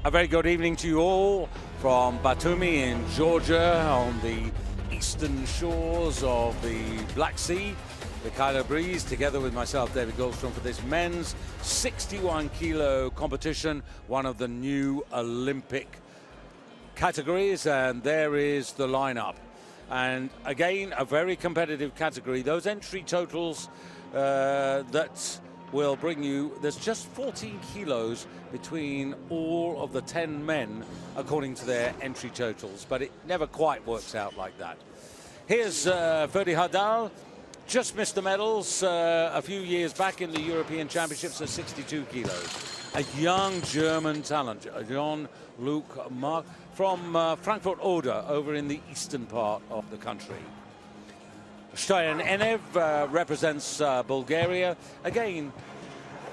A very good evening to you all from Batumi in Georgia on the eastern shores of the Black Sea. Mikhailo Breeze together with myself, David Goldstrom, for this men's 61 kilo competition, one of the new Olympic categories, and there is the lineup. And again, a very competitive category. Those entry totals that will bring you, there's just 14 kilos between all of the 10 men according to their entry totals, but it never quite works out like that. Here's Ferdi Hardal, just missed the medals a few years back in the European Championships at 62 kilos. A young German talent, Jean-Luc Marc, from Frankfurt Oder over in the eastern part of the country. Stoyan Enev represents Bulgaria. Again,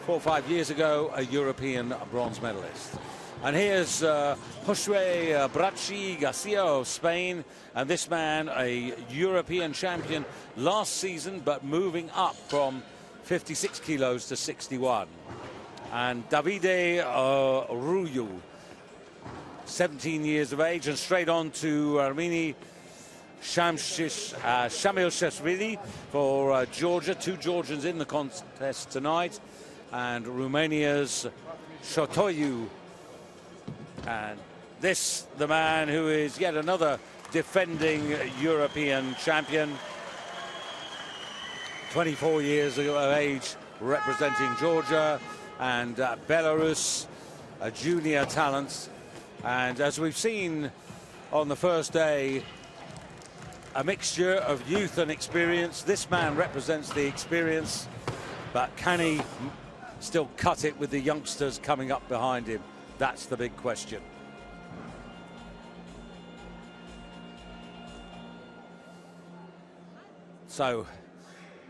4 or 5 years ago, a European bronze medalist. And here's Josue Brachi Garcia of Spain. And this man, a European champion last season, but moving up from 56 kilos to 61. And Davide Ruyu, 17 years of age, and straight on to Armeni Shamilshashvili for Georgia. 2 Georgians in the contest tonight. And Romania's Shotoyu. And this, the man who is yet another defending European champion. 24 years of age, representing Georgia and Belarus, a junior talent. And as we've seen on the first day, a mixture of youth and experience. This man represents the experience, but can he still cut it with the youngsters coming up behind him? That's the big question. So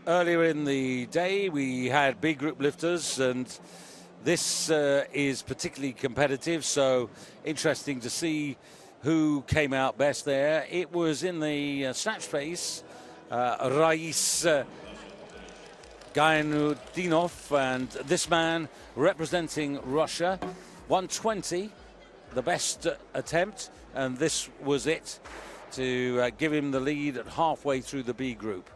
earlier in the day we had B group lifters, and this is particularly competitive, so interesting to see who came out best there. It was in the snatch phase, Rais Gainudinov, and this man representing Russia, 120, the best attempt, and this was it to give him the lead at halfway through the B group.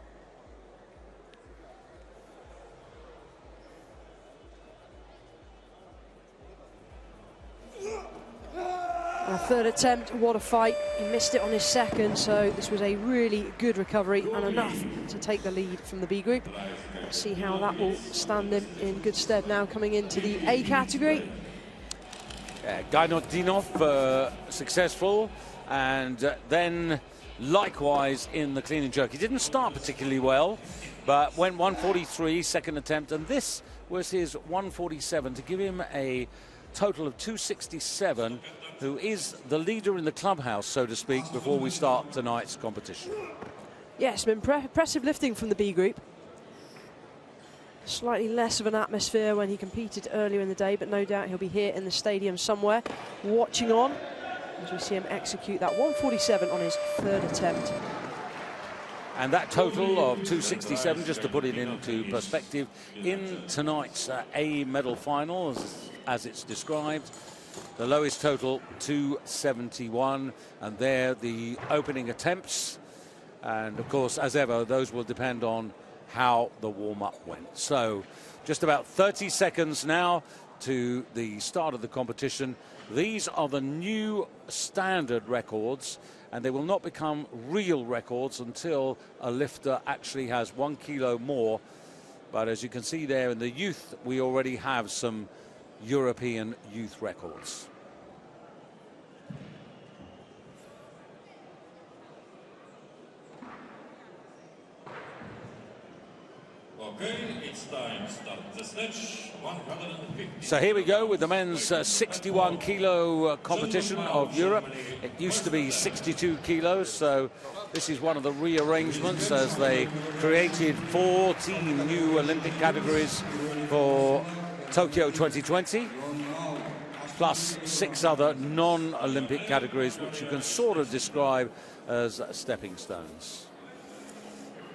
A third attempt, what a fight. He missed it on his second, so this was a really good recovery and enough to take the lead from the B group. Let's see how that will stand him in good stead now coming into the A category. Gainudinov successful, and then likewise in the clean and jerk. He didn't start particularly well, but went 143 second attempt, and this was his 147 to give him a total of 267, who is the leader in the clubhouse, so to speak, before we start tonight's competition. Yes, impressive lifting from the B group. Slightly less of an atmosphere when he competed earlier in the day, but no doubt he'll be here in the stadium somewhere, watching on as we see him execute that 147 on his third attempt. And that total of 267, just to put it into perspective, in tonight's A medal final, as it's described, the lowest total 271, and there the opening attempts, and of course, as ever, those will depend on how the warm-up went. So just about 30 seconds now to the start of the competition. These are the new standard records, and they will not become real records until a lifter actually has 1 kilo more. But as you can see there in the youth, we already have some European youth records. Okay, it's time to start the snatch. 150. So here we go with the men's 61 kilo competition of Europe. It used to be 62 kilos, so this is one of the rearrangements as they created 14 new Olympic categories for Tokyo 2020, plus 6 other non-Olympic categories, which you can sort of describe as stepping stones.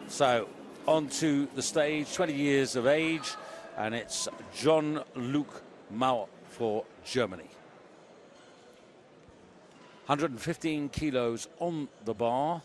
So onto the stage, 20 years of age, and it's Jean-Luc Marc for Germany. 115 kilos on the bar.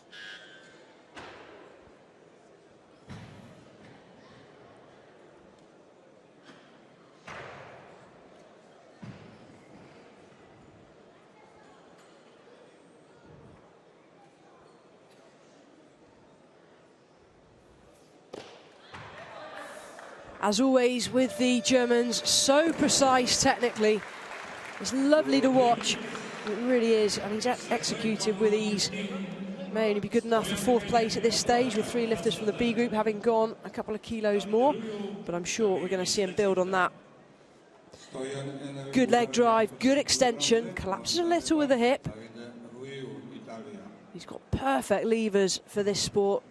As always with the Germans, so precise technically. It's lovely to watch. It really is, and he's executed with ease. May only be good enough for fourth place at this stage, with 3 lifters from the B group having gone a couple of kilos more, but I'm sure we're going to see him build on that. Good leg drive, good extension, collapses a little with the hip. He's got perfect levers for this sport.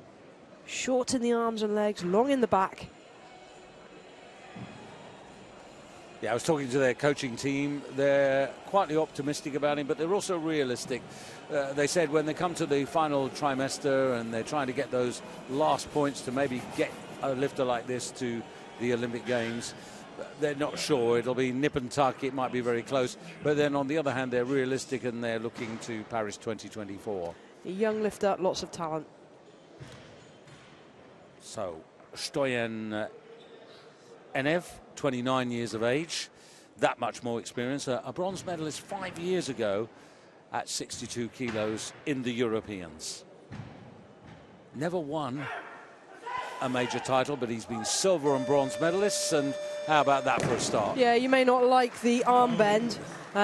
Short in the arms and legs, long in the back. Yeah, I was talking to their coaching team. They're quietly optimistic about him, but they're also realistic. They said when they come to the final trimester and they're trying to get those last points to maybe get a lifter like this to the Olympic Games, they're not sure. It'll be nip and tuck. It might be very close. But then on the other hand, they're realistic and they're looking to Paris 2024. A young lifter, lots of talent. So, Stoyan Enev, 29 years of age, that much more experience. A bronze medalist 5 years ago at 62 kilos in the Europeans. Never won a major title, but he's been silver and bronze medalists, and how about that for a start? Yeah, you may not like the arm bend.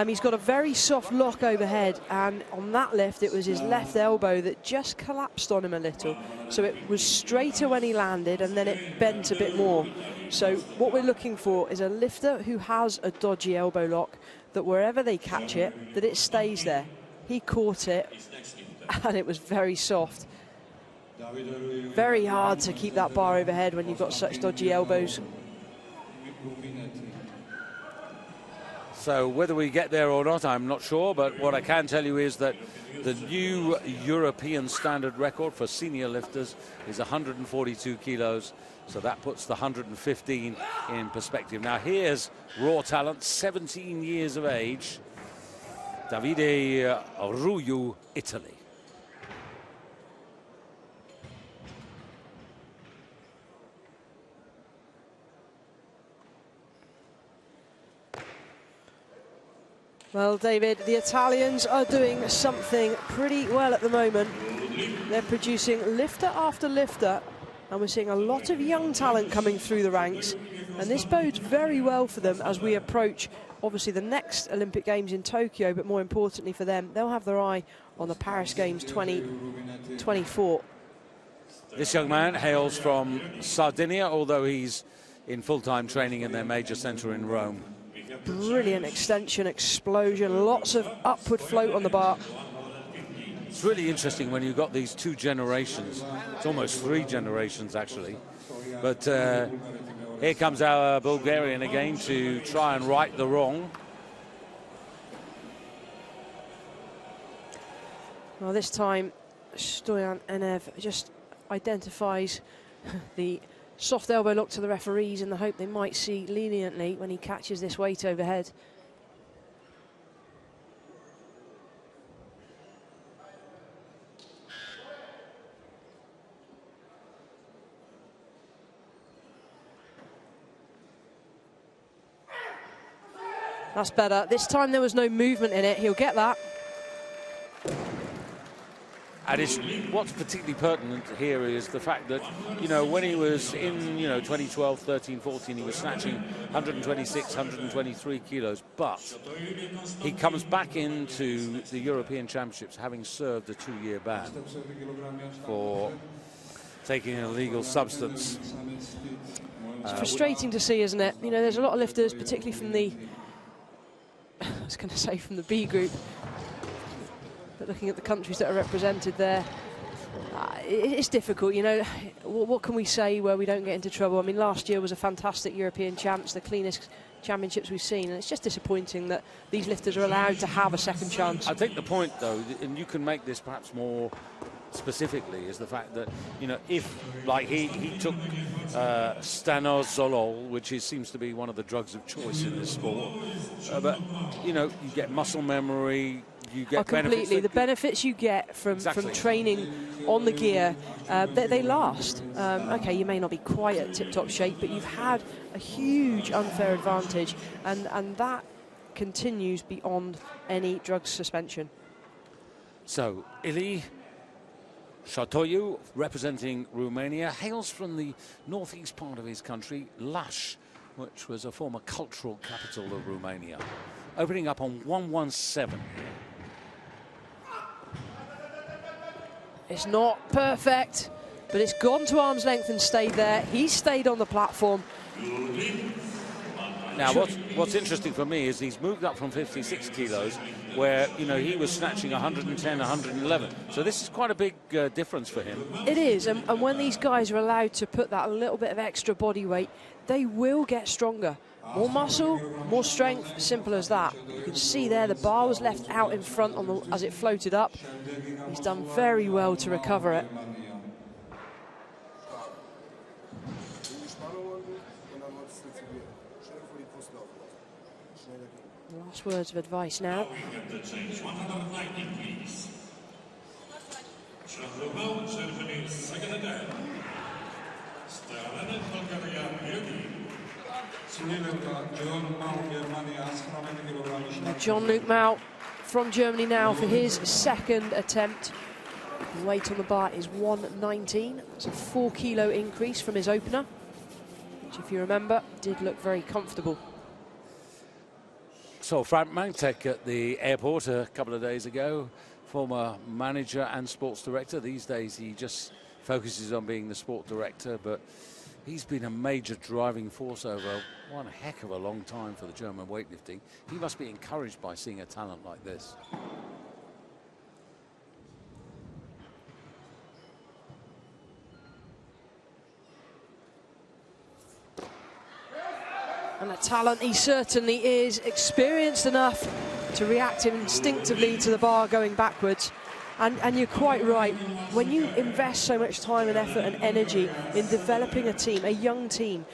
He's got a very soft lock overhead, and on that lift it was his left elbow that just collapsed on him a little. So it was straighter when he landed, and then it bent a bit more. So what we're looking for is a lifter who has a dodgy elbow lock, that wherever they catch it, that it stays there. He caught it, and it was very soft. Very hard to keep that bar overhead when you've got such dodgy elbows. So whether we get there or not, I'm not sure, but what I can tell you is that the new European standard record for senior lifters is 142 kilos, so that puts the 115 in perspective. Now here's raw talent, 17 years of age, Davide Ruyu, Italy. Well, David, the Italians are doing something pretty well at the moment. They're producing lifter after lifter, and we're seeing a lot of young talent coming through the ranks. And this bodes very well for them as we approach, obviously, the next Olympic Games in Tokyo, but more importantly for them, they'll have their eye on the Paris Games 2024. This young man hails from Sardinia, although he's in full-time training in their major centre in Rome. Brilliant extension, explosion, lots of upward float on the bar. It's really interesting when you've got these 2 generations. It's almost 3 generations, actually. But here comes our Bulgarian again to try and right the wrong. Well, this time, Stoyan Enev just identifies the soft elbow lock to the referees in the hope they might see leniently when he catches this weight overhead. That's better. This time there was no movement in it. He'll get that. And what's particularly pertinent here is the fact that, you know, when he was in, 2012, 13, 14, he was snatching 126, 123 kilos. But he comes back into the European Championships having served a 2-year ban for taking an illegal substance. It's frustrating to see, isn't it? You know, there's a lot of lifters, particularly from the, I was going to say from the B group, but looking at the countries that are represented there, it's difficult, you know. What can we say where we don't get into trouble? I mean, last year was a fantastic European champs, the cleanest championships we've seen, and it's just disappointing that these lifters are allowed to have a second chance. I think the point, though, and you can make this perhaps more specifically, is the fact that, you know, if, like, he took stanozolol, which seems to be one of the drugs of choice in this sport, but, you know, you get muscle memory, you get completely. benefits. The benefits you get from training on the gear, they last. Okay, you may not be quite at tip-top shape, but you've had a huge unfair advantage, and that continues beyond any drug suspension. So, Ili Șatoiu, representing Romania, hails from the northeast part of his country, Iași, which was a former cultural capital of Romania. Opening up on 117. It's not perfect, but it's gone to arm's length and stayed there. He stayed on the platform. Now, what's interesting for me is he's moved up from 56 kilos, where, you know, he was snatching 110, 111. So this is quite a big difference for him. It is, and when these guys are allowed to put that little bit of extra body weight, they will get stronger. More muscle, more strength, simple as that. You can see there the bar was left out in front as it floated up. He's done very well to recover it. Last words of advice now. Jean-Luc Mao from Germany now for his second attempt. The weight on the bar is 119. That's a 4 kilo increase from his opener, which, if you remember, did look very comfortable. So Frank Mantek at the airport a couple of days ago, former manager and sports director. These days he just focuses on being the sport director, but he's been a major driving force over one heck of a long time for the German weightlifting. He must be encouraged by seeing a talent like this. And a talent he certainly is, experienced enough to react instinctively to the bar going backwards. And you're quite right, when you invest so much time and effort and energy in developing a team, a young team,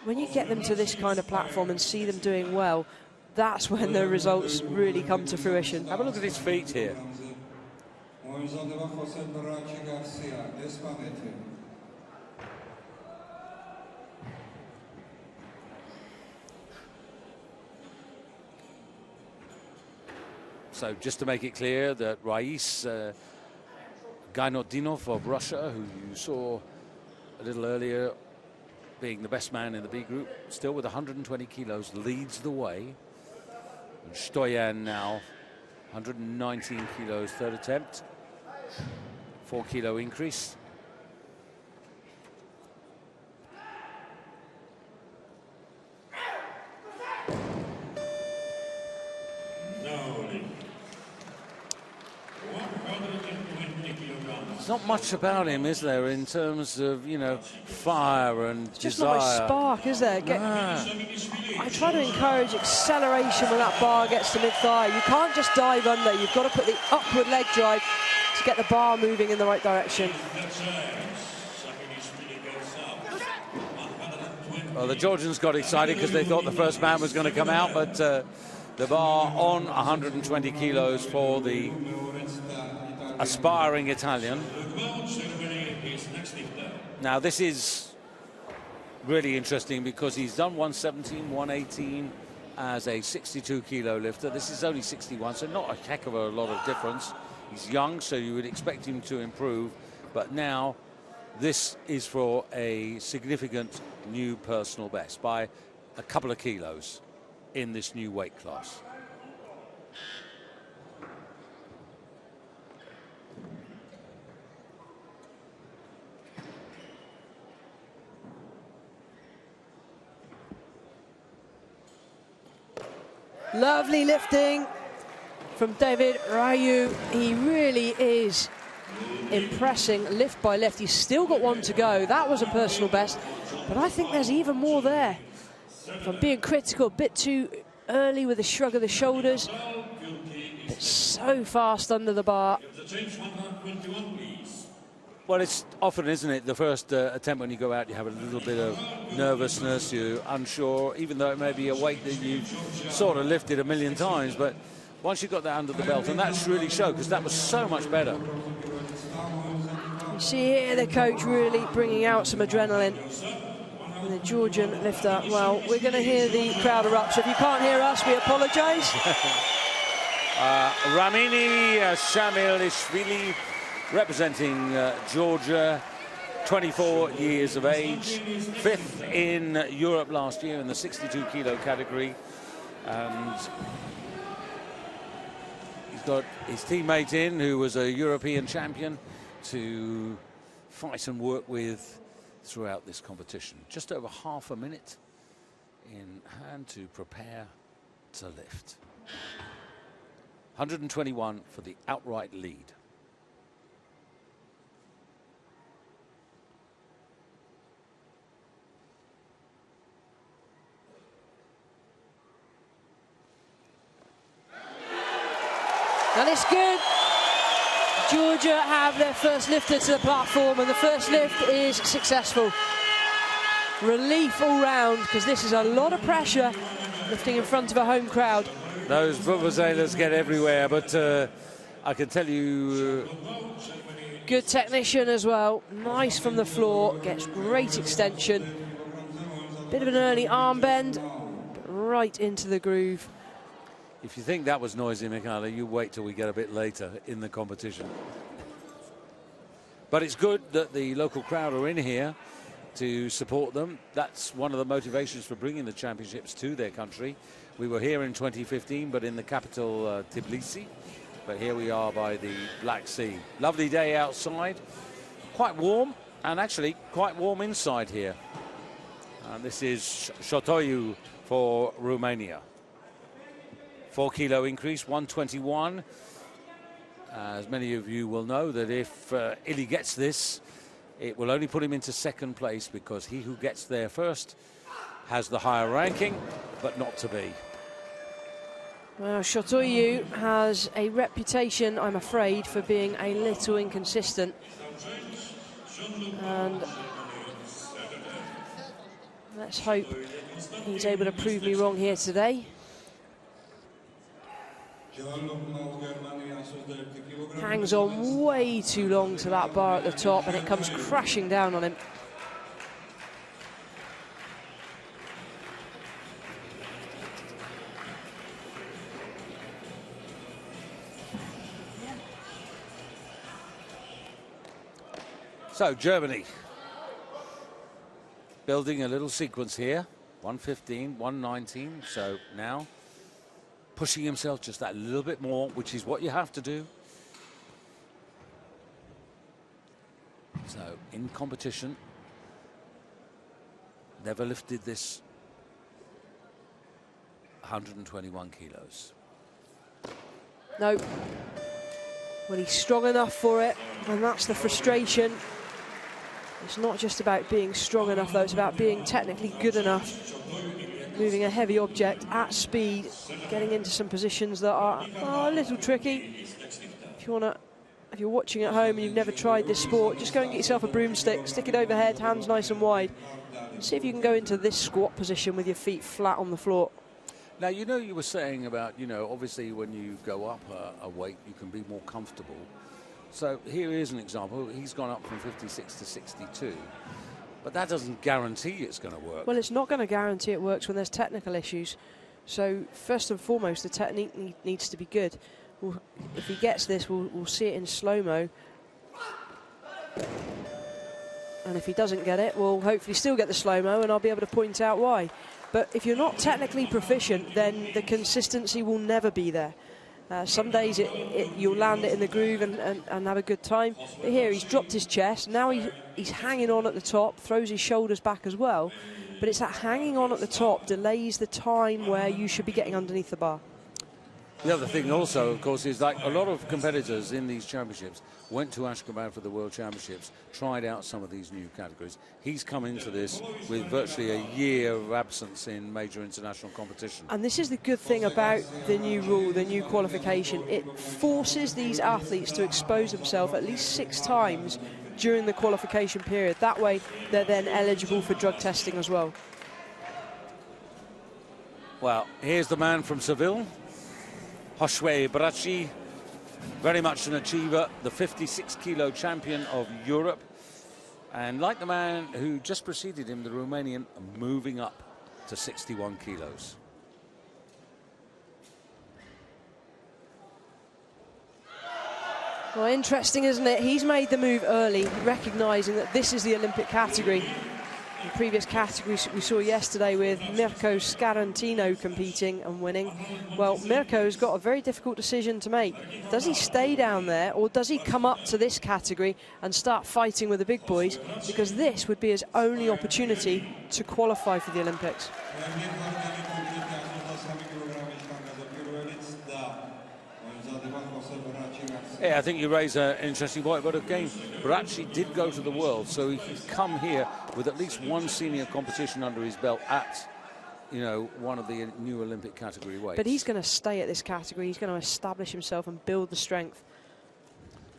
when you get them to this kind of platform and see them doing well, that's when the results really come to fruition. Have a look at his feet here. So just to make it clear that Rais Gainodinov of Russia, who you saw a little earlier being the best man in the B group, still with 120 kilos, leads the way. And Stoyan now, 119 kilos, third attempt. 4 kilo increase. There's not much about him, is there, in terms of, you know, fire and just desire. Not much spark, is there? I try to encourage acceleration when that bar gets to mid-thigh. You can't just dive under. You've got to put the upward leg drive to get the bar moving in the right direction. Well, the Georgians got excited because they thought the first man was going to come out, but the bar on 120 kilos for the aspiring Italian. Now, this is really interesting because he's done 117, 118 as a 62 kilo lifter. This is only 61, so not a heck of a lot of difference. He's young, so you would expect him to improve, but now this is for a significant new personal best by a couple of kilos in this new weight class. Lovely lifting from David Ryu. He really is impressing lift by lift. He's still got one to go. That was a personal best, but I think there's even more there. If I'm being critical, a bit too early with a shrug of the shoulders, but so fast under the bar. Well, it's often, isn't it, the first attempt when you go out, you have a little bit of nervousness, you're unsure, even though it may be a weight that you've sort of lifted a million times. But once you got that under the belt, and that's really showed, because that was so much better. You see here the coach really bringing out some adrenaline. And the Georgian lifter, well, we're going to hear the crowd erupt, so if you can't hear us, we apologise. Ramini Shamilishvili, representing Georgia, 24 years of age, 5th in Europe last year in the 62-kilo category. And he's got his teammate in, who was a European champion, to fight and work with throughout this competition. Just over half a minute in hand to prepare to lift. 121 for the outright lead. And it's good. Georgia have their first lifter to the platform, and the first lift is successful. Relief all round, because this is a lot of pressure lifting in front of a home crowd. Those vuvuzelas get everywhere, but I can tell you... Good technician as well. Nice from the floor, gets great extension. Bit of an early arm bend, but right into the groove. If you think that was noisy, Michaela, you wait till we get a bit later in the competition. But it's good that the local crowd are in here to support them. That's one of the motivations for bringing the championships to their country. We were here in 2015, but in the capital, Tbilisi. But here we are by the Black Sea. Lovely day outside, quite warm, and actually quite warm inside here. And this is Shotoyu for Romania. 4-kilo increase, 121. As many of you will know, that if Ili gets this, it will only put him into second place, because he who gets there first has the higher ranking, but not to be. Well, Shotoyu has a reputation, I'm afraid, for being a little inconsistent. And let's hope he's able to prove me wrong here today. Hangs on way too long to that bar at the top, and it comes crashing down on him. So Germany building a little sequence here. 115, 119. So now pushing himself just that little bit more, which is what you have to do. So in competition, never lifted this 121 kilos. No. Well, he's strong enough for it, and that's the frustration. It's not just about being strong enough, though, it's about being technically good enough. Moving a heavy object at speed, getting into some positions that are a little tricky. If you're watching at home and you've never tried this sport, just go and get yourself a broomstick, stick it overhead, hands nice and wide, and see if you can go into this squat position with your feet flat on the floor. Now, you know, you were saying about, you know, obviously when you go up a weight, you can be more comfortable. So here is an example. He's gone up from 56 to 62. But that doesn't guarantee it's going to work. Well, it's not going to guarantee it works when there's technical issues. So first and foremost, the technique needs to be good. If he gets this, we'll see it in slow-mo. And if he doesn't get it, we'll hopefully still get the slow-mo, and I'll be able to point out why. But if you're not technically proficient, then the consistency will never be there. Some days you'll land it in the groove and have a good time. But here he's dropped his chest. Now he's hanging on at the top, throws his shoulders back as well. But it's that hanging on at the top delays the time where you should be getting underneath the bar. The other thing also, of course, is like a lot of competitors in these championships went to Ashgabat for the World Championships, tried out some of these new categories. He's come into this with virtually a year of absence in major international competition. And this is the good thing about the new rule, the new qualification. It forces these athletes to expose themselves at least 6 times during the qualification period. That way, they're then eligible for drug testing as well. Well, here's the man from Seville. Joshua Bracci, very much an achiever, the 56-kilo champion of Europe. And like the man who just preceded him, the Romanian, moving up to 61 kilos. Well, interesting, isn't it? He's made the move early, recognising that this is the Olympic category. The previous categories we saw yesterday with Mirko Scarantino competing and winning. Well, Mirko's got a very difficult decision to make. Does he stay down there, or does he come up to this category and start fighting with the big boys? Because this would be his only opportunity to qualify for the Olympics. Yeah, I think you raise an interesting point, but again, Bracci did go to the World, so he's come here with at least one senior competition under his belt at, you know, one of the new Olympic category weights. But he's going to stay at this category. He's going to establish himself and build the strength.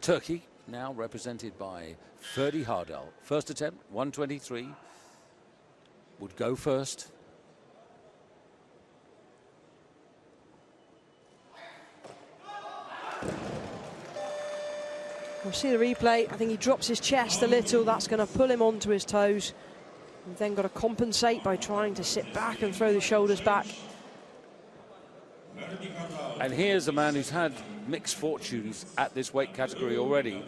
Turkey, now represented by Ferdi Hardal. First attempt, 123. Would go first. We'll see the replay. I think he drops his chest a little. That's going to pull him onto his toes. We've then got to compensate by trying to sit back and throw the shoulders back. And here's a man who's had mixed fortunes at this weight category already.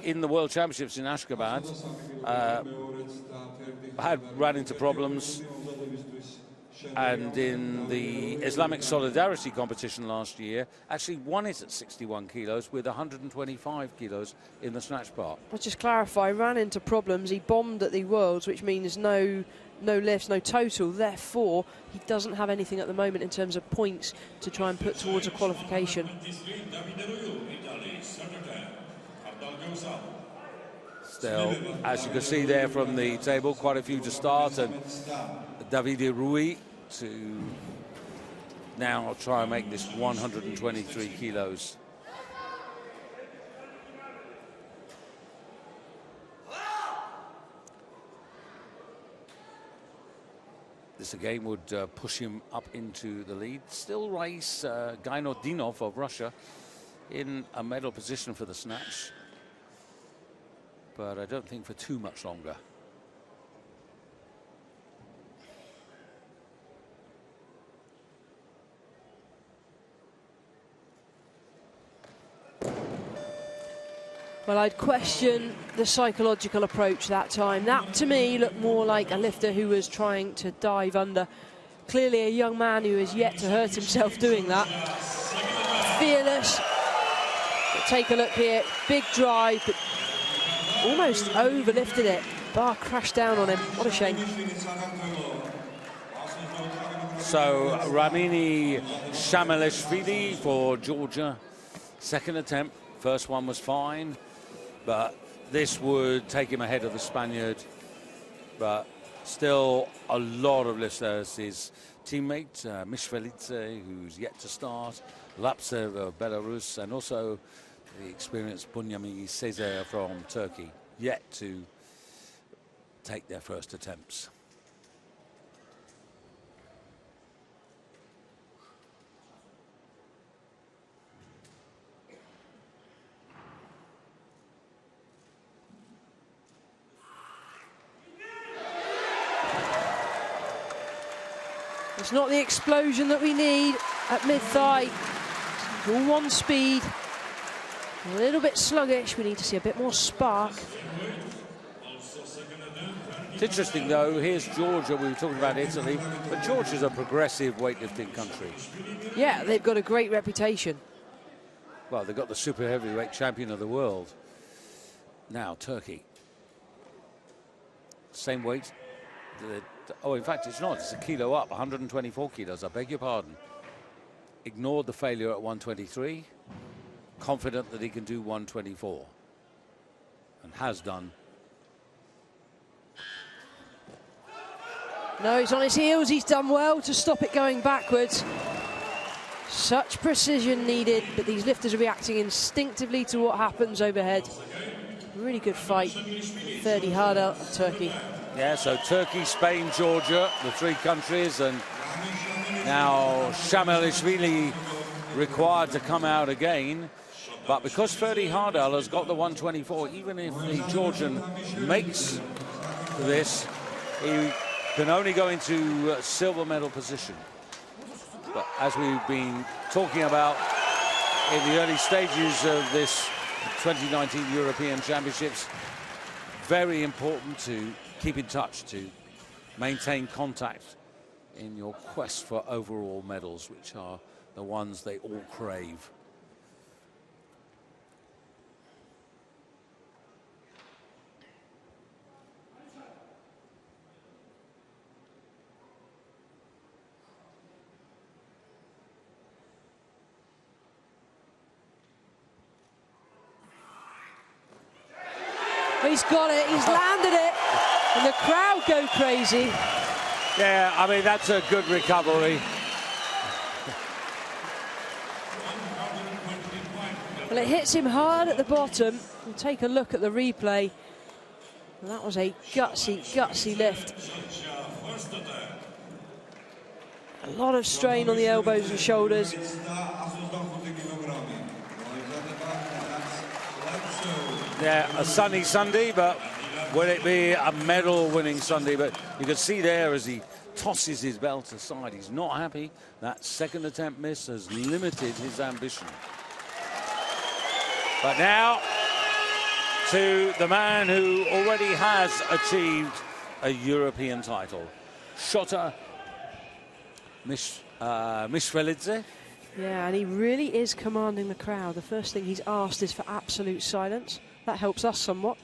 In the World Championships in Ashgabat, ran into problems. And in the Islamic Solidarity competition last year, actually won it at 61 kilos with 125 kilos in the snatch part. Let's just clarify, ran into problems. He bombed at the Worlds, which means no lifts, no total. Therefore, he doesn't have anything at the moment in terms of points to try and put towards a qualification. Still, as you can see there from the table, quite a few to start, and Davide Rui to now try and make this 123 kilos. This again would push him up into the lead. Still race Gainodinov of Russia in a medal position for the snatch, but I don't think for too much longer. Well, I'd question the psychological approach that time. That, to me, looked more like a lifter who was trying to dive under. Clearly a young man who has yet to hurt himself doing that. Fearless. But take a look here. Big drive, but almost overlifted it. Bar crashed down on him. What a shame. So, Ramini Shamalishvili for Georgia. Second attempt. First one was fine, but this would take him ahead of the Spaniard. But still a lot of lifts. There's his teammate, Mishvelidze, who's yet to start, Lapsev of Belarus, and also the experienced Bunyami Sezer from Turkey, yet to take their first attempts. It's not the explosion that we need at mid-thigh. All one speed. A little bit sluggish. We need to see a bit more spark. It's interesting, though. Here's Georgia. We were talking about Italy, but Georgia's a progressive weightlifting country. Yeah, they've got a great reputation. Well, they've got the super heavyweight champion of the world. Now, Turkey. Same weight. Oh, in fact, it's not. It's a kilo up, 124 kilos. I beg your pardon. Ignored the failure at 123. Confident that he can do 124. And has done. No, he's on his heels. He's done well to stop it going backwards. Such precision needed, but these lifters are reacting instinctively to what happens overhead. Really good fight. Ferdi Hardal of Turkey. Yeah, so Turkey, Spain, Georgia, the three countries, and now Shamalishvili required to come out again. But because Ferdy Hardal has got the 124, even if the Georgian makes this, he can only go into silver medal position. But as we've been talking about in the early stages of this 2019 European Championships, very important to keep in touch, to maintain contact in your quest for overall medals, which are the ones they all crave. He's got it, he's landed it, and the crowd go crazy. Yeah, I mean, that's a good recovery. Well, it hits him hard at the bottom. We'll take a look at the replay. And that was a gutsy lift. A lot of strain on the elbows and shoulders. Yeah, a sunny Sunday, but will it be a medal-winning Sunday? But you can see there as he tosses his belt aside, he's not happy. That second attempt miss has limited his ambition. But now to the man who already has achieved a European title, Shota Mishvelidze. Yeah, and he really is commanding the crowd. The first thing he's asked is for absolute silence. That helps us somewhat.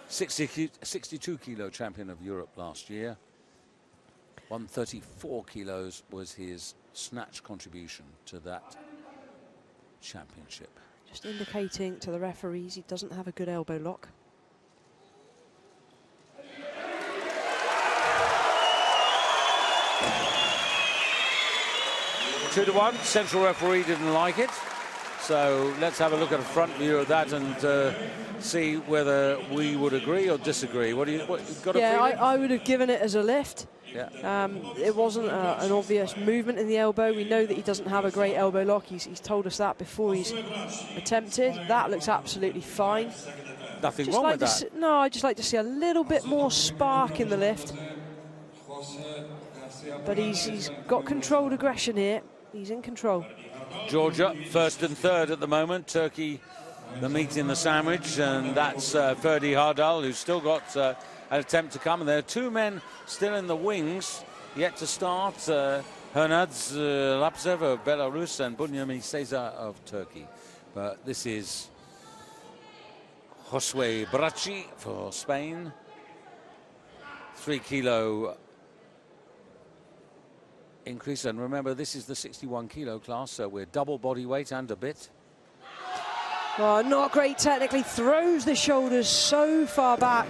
62 kilo champion of Europe last year. 134 kilos was his snatch contribution to that championship. Just indicating to the referees he doesn't have a good elbow lock. Two to one. Central referee didn't like it. So let's have a look at a front view of that and see whether we would agree or disagree. What do you got? Yeah, I would have given it as a lift. Yeah. It wasn't an obvious movement in the elbow. We know that he doesn't have a great elbow lock. He's told us that before he's attempted. That looks absolutely fine. Nothing wrong with that. No, I'd just like to see a little bit more spark in the lift. But he's got controlled aggression here. He's in control. Georgia first and third at the moment. Turkey the meat in the sandwich, and that's Ferdy Hardal, who's still got an attempt to come. And there are two men still in the wings yet to start. Hernadz Lapsev of Belarus and Bunyamin Cesar of Turkey. But this is Josue Brachi for Spain. 3 kilo increase, and remember this is the 61 kilo class, so we're double body weight and a bit. Oh, not great technically, throws the shoulders so far back.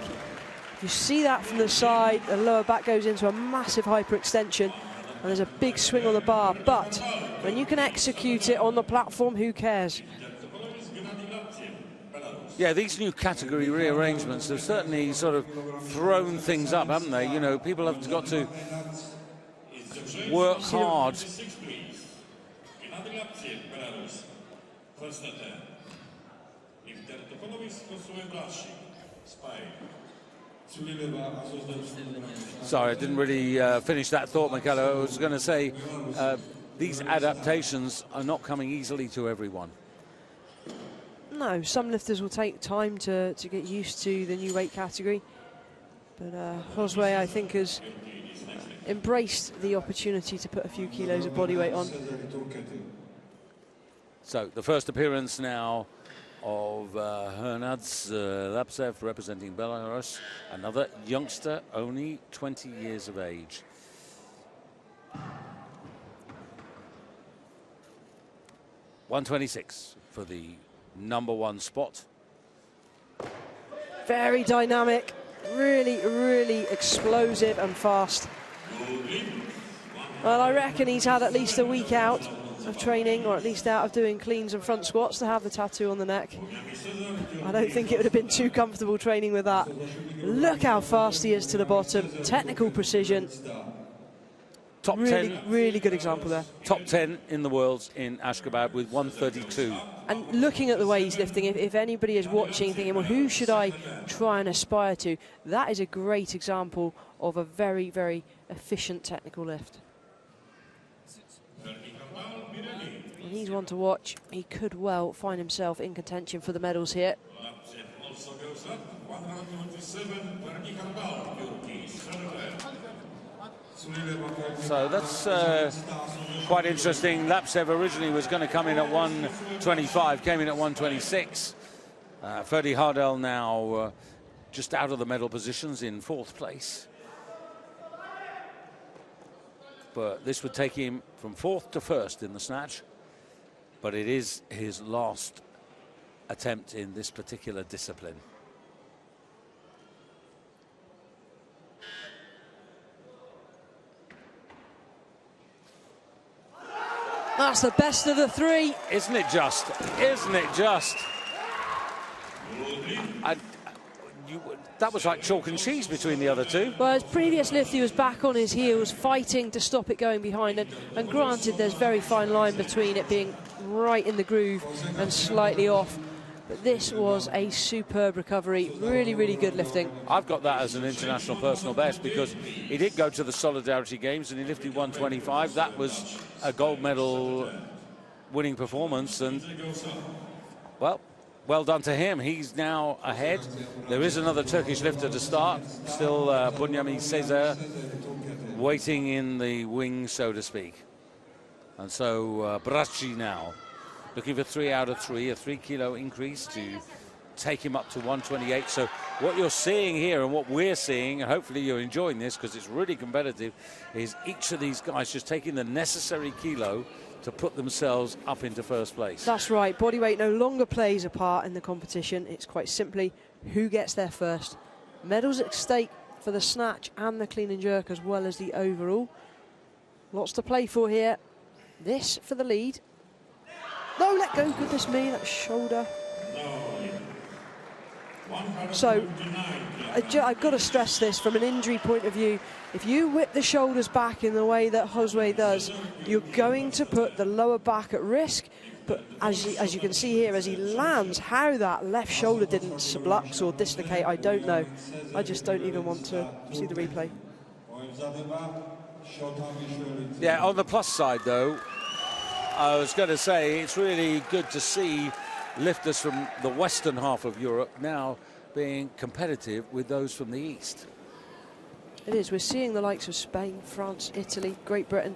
You see that from the side, the lower back goes into a massive hyperextension, and there's a big swing on the bar, but when you can execute it on the platform, who cares? Yeah, these new category rearrangements have certainly sort of thrown things up, haven't they? You know, people have got to work hard. Sorry, I didn't really finish that thought, Michele. I was going to say these adaptations are not coming easily to everyone. No, some lifters will take time to get used to the new weight category. But Josue, I think, has embraced the opportunity to put a few kilos of body weight on. So the first appearance now of Hernadz Lapsev representing Belarus, another youngster, only 20 years of age. $126 for the #1 spot. Very dynamic, really explosive and fast. Well, I reckon he's had at least a week out of training, or at least out of doing cleans and front squats to have the tattoo on the neck. I don't think it would have been too comfortable training with that. Look how fast he is to the bottom, technical precision. Top really, 10. really good example there. Top 10 in the world in Ashgabat with 132. And looking at the way he's lifting, if anybody is watching thinking, well, who should I try and aspire to? That is a great example of a very, very efficient technical lift. And he's one to watch. He could well find himself in contention for the medals here. Also goes up 127, So that's quite interesting. Lapsev originally was going to come in at 125, came in at 126. Ferdy Hardell now just out of the medal positions in 4th place. But this would take him from 4th to 1st in the snatch. But it is his last attempt in this particular discipline. That's the best of the 3. Isn't it just? Isn't it just? That was like chalk and cheese between the other two. Well, his previous lift, he was back on his heels, fighting to stop it going behind. And granted, there's very fine line between it being right in the groove and slightly off. But this was a superb recovery. Really, really good lifting. I've got that as an international personal best because he did go to the Solidarity Games and he lifted 125. That was a gold medal winning performance. And, well done to him. He's now ahead. There is another Turkish lifter to start. Still Bunyami Sezer waiting in the wings, so to speak. And so Braci now looking for 3 out of 3, a 3-kilo increase to take him up to 128. So what you're seeing here and what we're seeing, and hopefully you're enjoying this because it's really competitive, is each of these guys just taking the necessary kilo to put themselves up into 1st place. That's right. Bodyweight no longer plays a part in the competition. It's quite simply who gets there first. Medals at stake for the snatch and the clean and jerk as well as the overall. Lots to play for here. This for the lead. No, let go. Goodness me, that shoulder. So I've got to stress this from an injury point of view. If you whip the shoulders back in the way that Josue does, you're going to put the lower back at risk. But as you can see here, as he lands, how that left shoulder didn't sublux or dislocate, I don't know. I just don't even want to see the replay. Yeah, on the plus side, though, I was going to say it's really good to see lifters from the western half of Europe now being competitive with those from the east. It is. We're seeing the likes of Spain, France, Italy, Great Britain.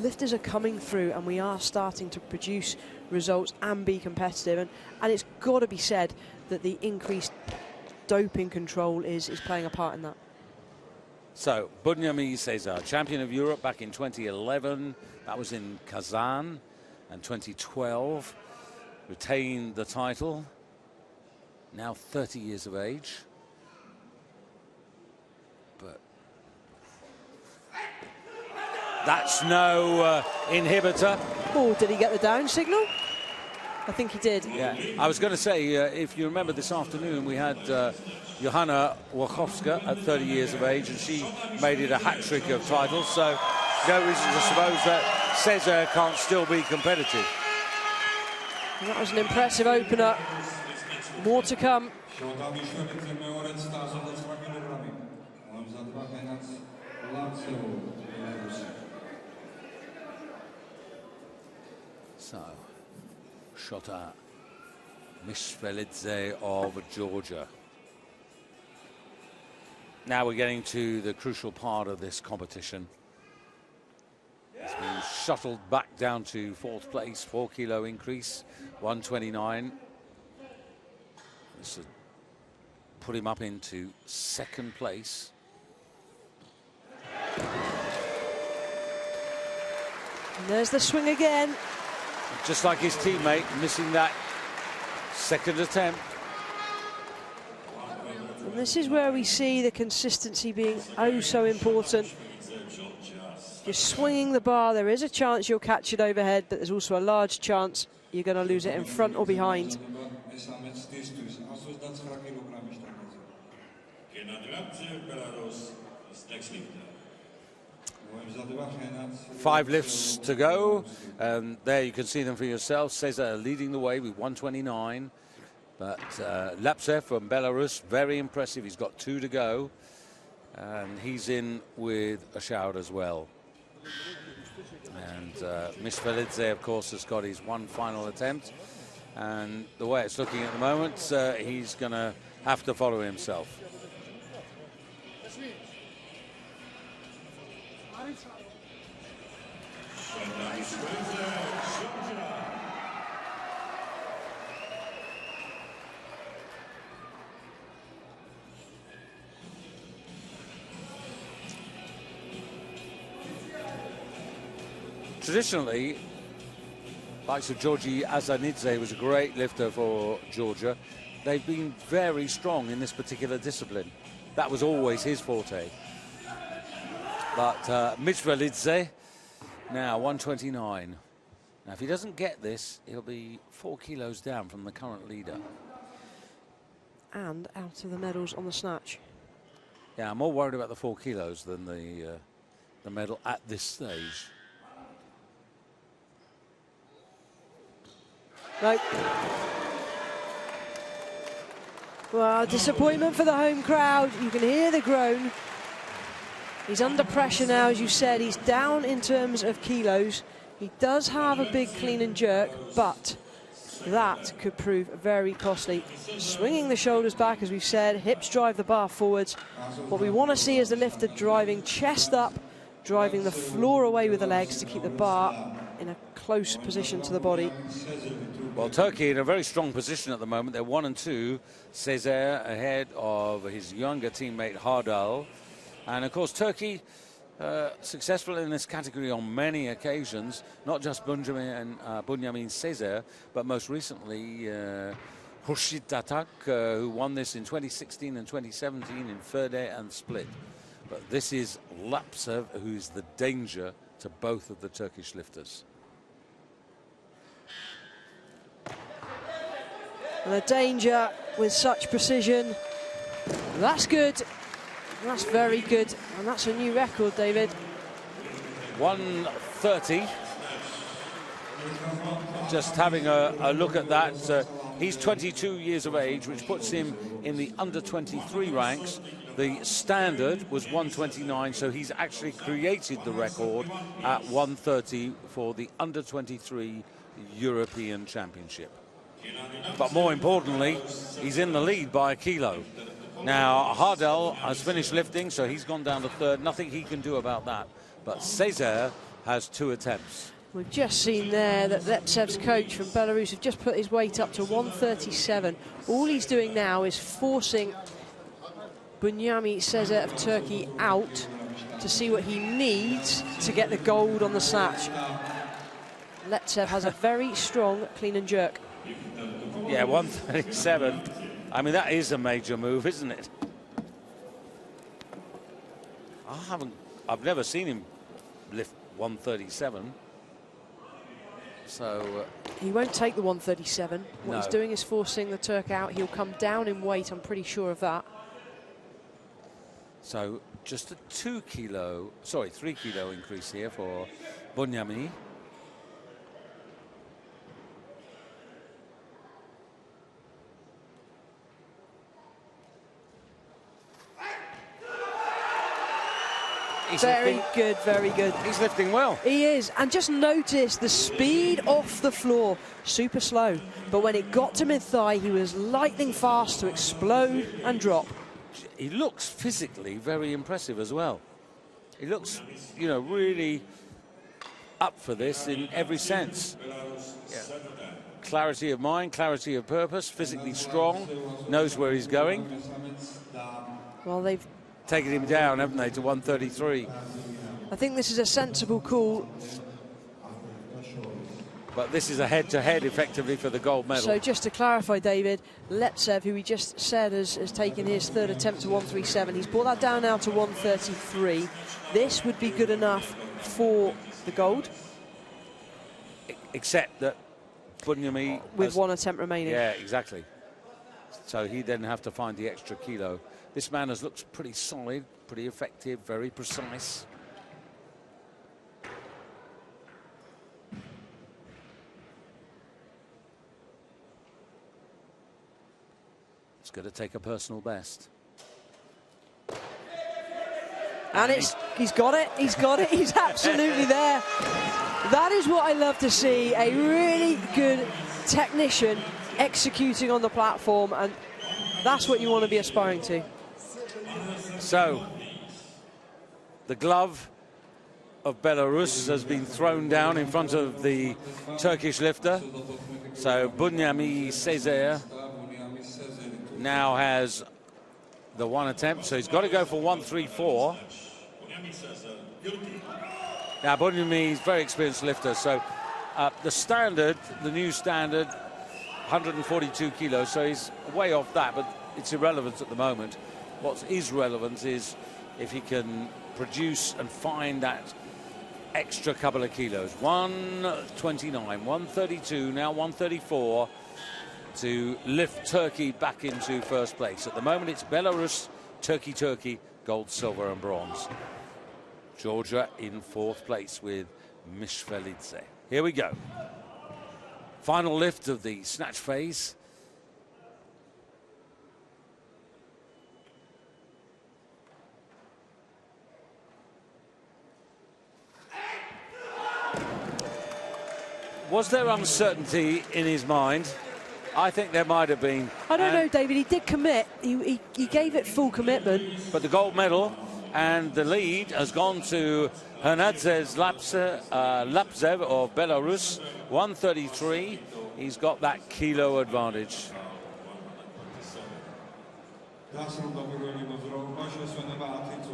Lifters are coming through and we are starting to produce results and be competitive. And it's got to be said that the increased doping control is playing a part in that. So, Bunyami Sezer, champion of Europe back in 2011. That was in Kazan. And 2012, retained the title. Now 30 years of age. But that's no inhibitor. Oh, did he get the down signal? I think he did. Yeah, I was going to say, if you remember this afternoon, we had Johanna Wachowska at 30 years of age, and she made it a hat-trick of titles, so no reason to suppose that Sezer can't still be competitive. And that was an impressive opener. More to come. So, Shota Mishvelidze of Georgia. Now we're getting to the crucial part of this competition. He's been shuttled back down to 4th place, 4-kilo increase, 129. This would put him up into 2nd place. And there's the swing again. Just like his teammate, missing that 2nd attempt. And this is where we see the consistency being oh so important. You're swinging the bar, there is a chance you'll catch it overhead, but there's also a large chance you're going to lose it in front or behind. 5 lifts to go, and there you can see them for yourself. Cesar leading the way with 129, but Lapsev from Belarus, very impressive. He's got 2 to go, and he's in with a shout as well. And Mishvelidze, of course, has got his 1 final attempt, and the way it's looking at the moment, he's going to have to follow himself. Traditionally, likes of Georgi Azanidze was a great lifter for Georgia. They've been very strong in this particular discipline. That was always his forte. But Mishvelidze, now 129. Now, if he doesn't get this, he'll be 4 kilos down from the current leader. And out of the medals on the snatch. Yeah, I'm more worried about the 4 kilos than the medal at this stage. Nope. Well, disappointment for the home crowd. You can hear the groan. He's under pressure now, as you said. He's down in terms of kilos. He does have a big clean and jerk, but that could prove very costly. Swinging the shoulders back, as we've said, hips drive the bar forwards. What we want to see is the lifter driving chest up, driving the floor away with the legs to keep the bar in a close position to the body. Well, Turkey in a very strong position at the moment. They're 1 and 2. Cesar ahead of his younger teammate Hardal. And of course, Turkey successful in this category on many occasions, not just Bunyamin Cesar, but most recently Khurshid Tatak, who won this in 2016 and 2017 in Ferde and Split. But this is Lapsev, who's the danger to both of the Turkish lifters. And the danger with such precision. That's good. That's very good. And that's a new record, David. 130. Just having a look at that. He's 22 years of age, which puts him in the under 23 ranks. The standard was 129, so he's actually created the record at 130 for the under 23 European Championship. But more importantly, he's in the lead by a kilo. Now, Hardal has finished lifting, so he's gone down to 3rd. Nothing he can do about that. But Cesar has 2 attempts. We've just seen there that Lepsev's coach from Belarus has just put his weight up to 137. All he's doing now is forcing Bunyamin Cesar of Turkey out to see what he needs to get the gold on the snatch. Lepsev has a very strong clean and jerk. Yeah, 137. I mean, that is a major move, isn't it? I've never seen him lift 137. So he won't take the 137. What he's no. doing is forcing the Turk out. He'll come down in weight, I'm pretty sure of that. So just a 3 kilo increase here for Bunyamin. Very good, very good. He's lifting well. He is, and just notice the speed off the floor, super slow. But when it got to mid-thigh, he was lightning fast to explode and drop. He looks physically very impressive as well. He looks, you know, really up for this in every sense. Yeah. Clarity of mind, clarity of purpose, physically strong, knows where he's going. Well, they've taken him down, haven't they, to 133. I think this is a sensible call. But this is a head-to-head effectively for the gold medal. So just to clarify, David, Lepsev, who we just said has taken his 3rd attempt to 137, he's brought that down now to 133. This would be good enough for the gold. Except that Bunyamin with 1 attempt remaining. Yeah, exactly. So he'd then have to find the extra kilo. This man has looked pretty solid, pretty effective, very precise. It's going to take a personal best. And he's got it, he's got it, he's absolutely there. That is what I love to see, a really good technician executing on the platform, and that's what you want to be aspiring to. So, the glove of Belarus has been thrown down in front of the Turkish lifter. So, Bunyami Sezer now has the one attempt, so he's got to go for 134. Now, Bunyami is a very experienced lifter, so the standard, the new standard, 142 kilos, so he's way off that, but it's irrelevant at the moment. What is relevant is if he can produce and find that extra couple of kilos. 129, 132, now 134 to lift Turkey back into first place. At the moment, it's Belarus, Turkey, gold, silver and bronze. Georgia in fourth place with Mishvelidze. Here we go. Final lift of the snatch phase. Was there uncertainty in his mind? I think there might have been. I don't know, David. He did commit. He gave it full commitment. But the gold medal and the lead has gone to Hernandez Lapsev of Belarus, 133. He's got that kilo advantage.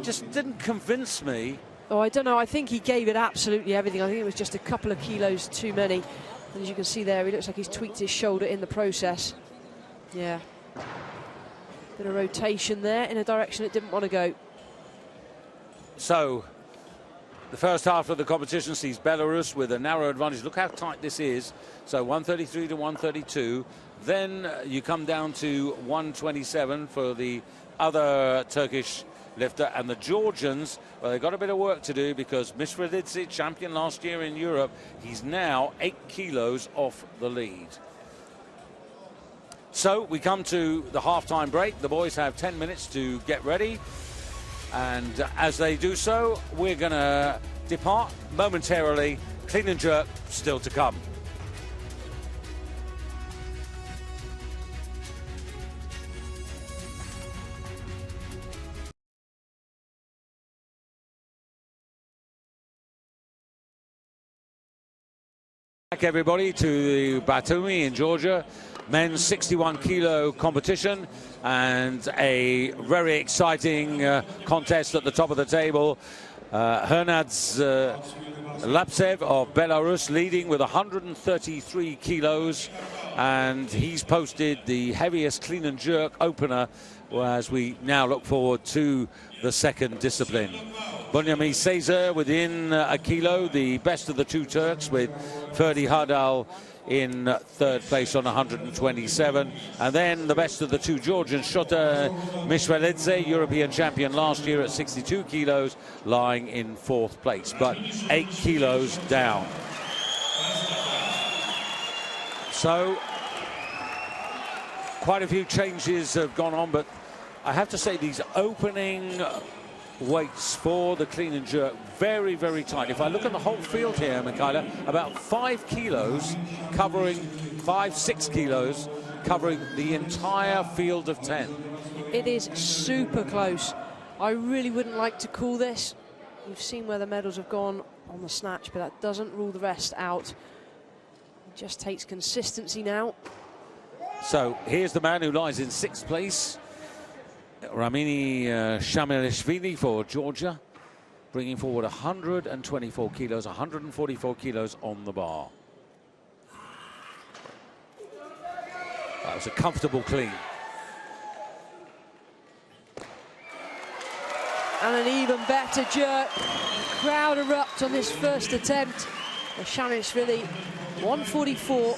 Just didn't convince me. Oh, I don't know. I think he gave it absolutely everything. I think it was just a couple of kilos too many. And as you can see there, he looks like he's tweaked his shoulder in the process. Yeah. Bit of rotation there in a direction it didn't want to go. So, the first half of the competition sees Belarus with a narrow advantage. Look how tight this is. So 133 to 132. Then you come down to 127 for the other Turkish lifter, and the Georgians, well, they've got a bit of work to do because Mishvelidze, champion last year in Europe, he's now 8 kilos off the lead. So we come to the half-time break. The boys have 10 minutes to get ready, and as they do so, we're going to depart momentarily. Clean and jerk still to come. Back everybody to Batumi in Georgia, men's 61 kilo competition, and a very exciting contest at the top of the table. Hernandez Lapsev of Belarus leading with 133 kilos, and he's posted the heaviest clean and jerk opener as we now look forward to the second discipline. Bunyami Sezer within a kilo, the best of the two Turks, with Ferdi Hardal in third place on 127. And then the best of the two Georgians, Shota Mishvelidze, European champion last year at 62 kilos, lying in fourth place, but 8 kilos down. So quite a few changes have gone on, but I have to say these opening weights for the clean and jerk very, very tight. If I look at the whole field here, Michaela, about 5 kilos covering 5-6 kilos covering the entire field of 10. It is super close. I really wouldn't like to call this. We've seen where the medals have gone on the snatch, but that doesn't rule the rest out. It just takes consistency now. So here's the man who lies in 6th place, Ramini Shamilishvili for Georgia, bringing forward 124 kilos, 144 kilos on the bar. That was a comfortable clean. And an even better jerk. The crowd erupt on this first attempt. Shamilishvili, 144.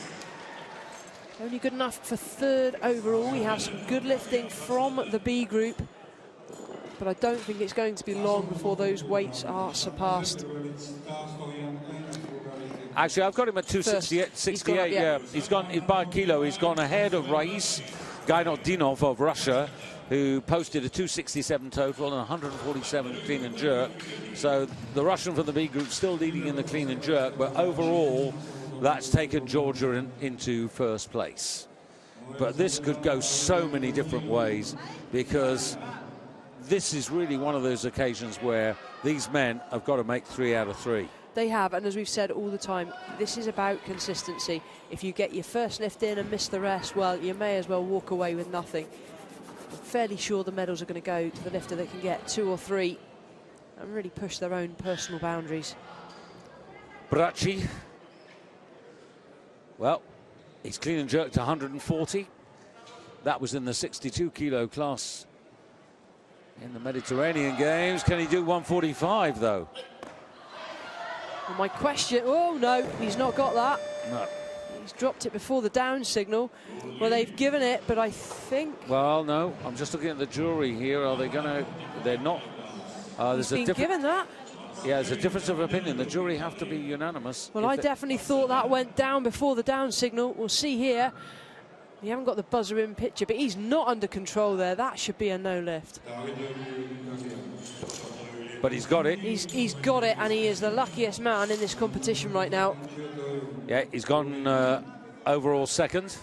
Only good enough for third overall. We have some good lifting from the B group, but I don't think it's going to be long before those weights are surpassed. Actually, I've got him at 268. 68, yeah. He's gone by a kilo. He's gone ahead of Rais Gainotdinov of Russia, who posted a 267 total and 147 clean and jerk. So the Russian from the B group still leading in the clean and jerk, but overall that's taken Georgia into first place. But this could go so many different ways, because this is really one of those occasions where these men have got to make 3 out of 3. They have, and as we've said all the time, this is about consistency. If you get your first lift in and miss the rest, well, you may as well walk away with nothing. I'm fairly sure the medals are going to go to the lifter that can get 2 or 3 and really push their own personal boundaries. Bracci, well, he's clean and jerked 140. That was in the 62 kilo class in the Mediterranean Games. Can he do 145 though? And my question, oh no, he's not got that. No. He's dropped it before the down signal. Well, they've given it, but I think... Well, no, I'm just looking at the jury here. Are they going to... They're not. He's been given that. Yeah, there's a difference of opinion. The jury have to be unanimous. Well, I definitely thought that went down before the down signal. We'll see here. You haven't got the buzzer in picture, but he's not under control there. That should be a no lift. But he's got it. He's got it, and he is the luckiest man in this competition right now. Yeah, he's gone overall second.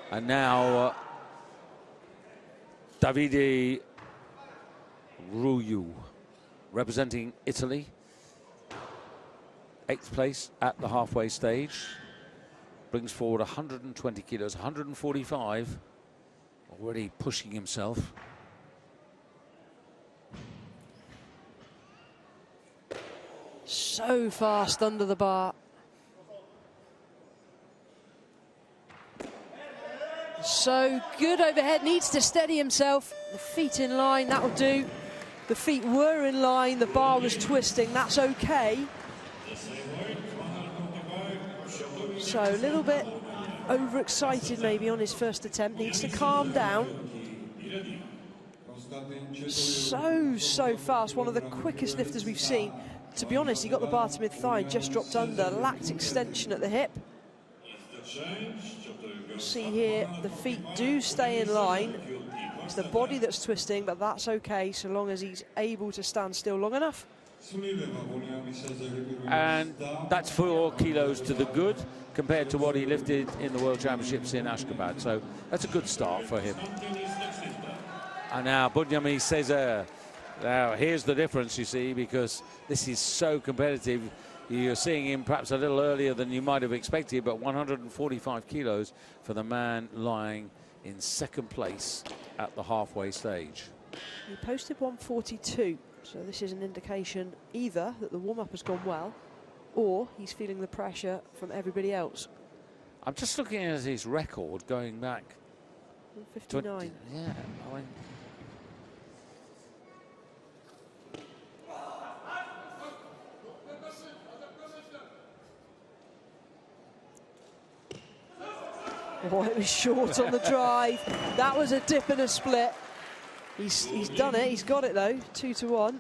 And now Davide Ruyu, representing Italy, 8th place at the halfway stage. Brings forward 120 kilos, 145. Already pushing himself. So fast under the bar. So good overhead, needs to steady himself. The feet in line, that'll do. The feet were in line, the bar was twisting, that's okay. So a little bit overexcited maybe on his first attempt, needs to calm down. So fast, one of the quickest lifters we've seen. To be honest, he got the bar to mid-thigh, just dropped under, lacked extension at the hip. See here, the feet do stay in line. It's the body that's twisting, but that's okay, so long as he's able to stand still long enough. And that's 4 kilos to the good compared to what he lifted in the World Championships in Ashgabat. So that's a good start for him. And now Bunyami Cesar. Now here's the difference, you see, because this is so competitive. You're seeing him perhaps a little earlier than you might have expected, but 145 kilos for the man lying in second place at the halfway stage. He posted 142, so this is an indication either that the warm-up has gone well, or he's feeling the pressure from everybody else. I'm just looking at his record going back. 59. Yeah, I mean, oh, it was short on the drive. That was a dip and a split. He's done it. He's got it though. 2-1.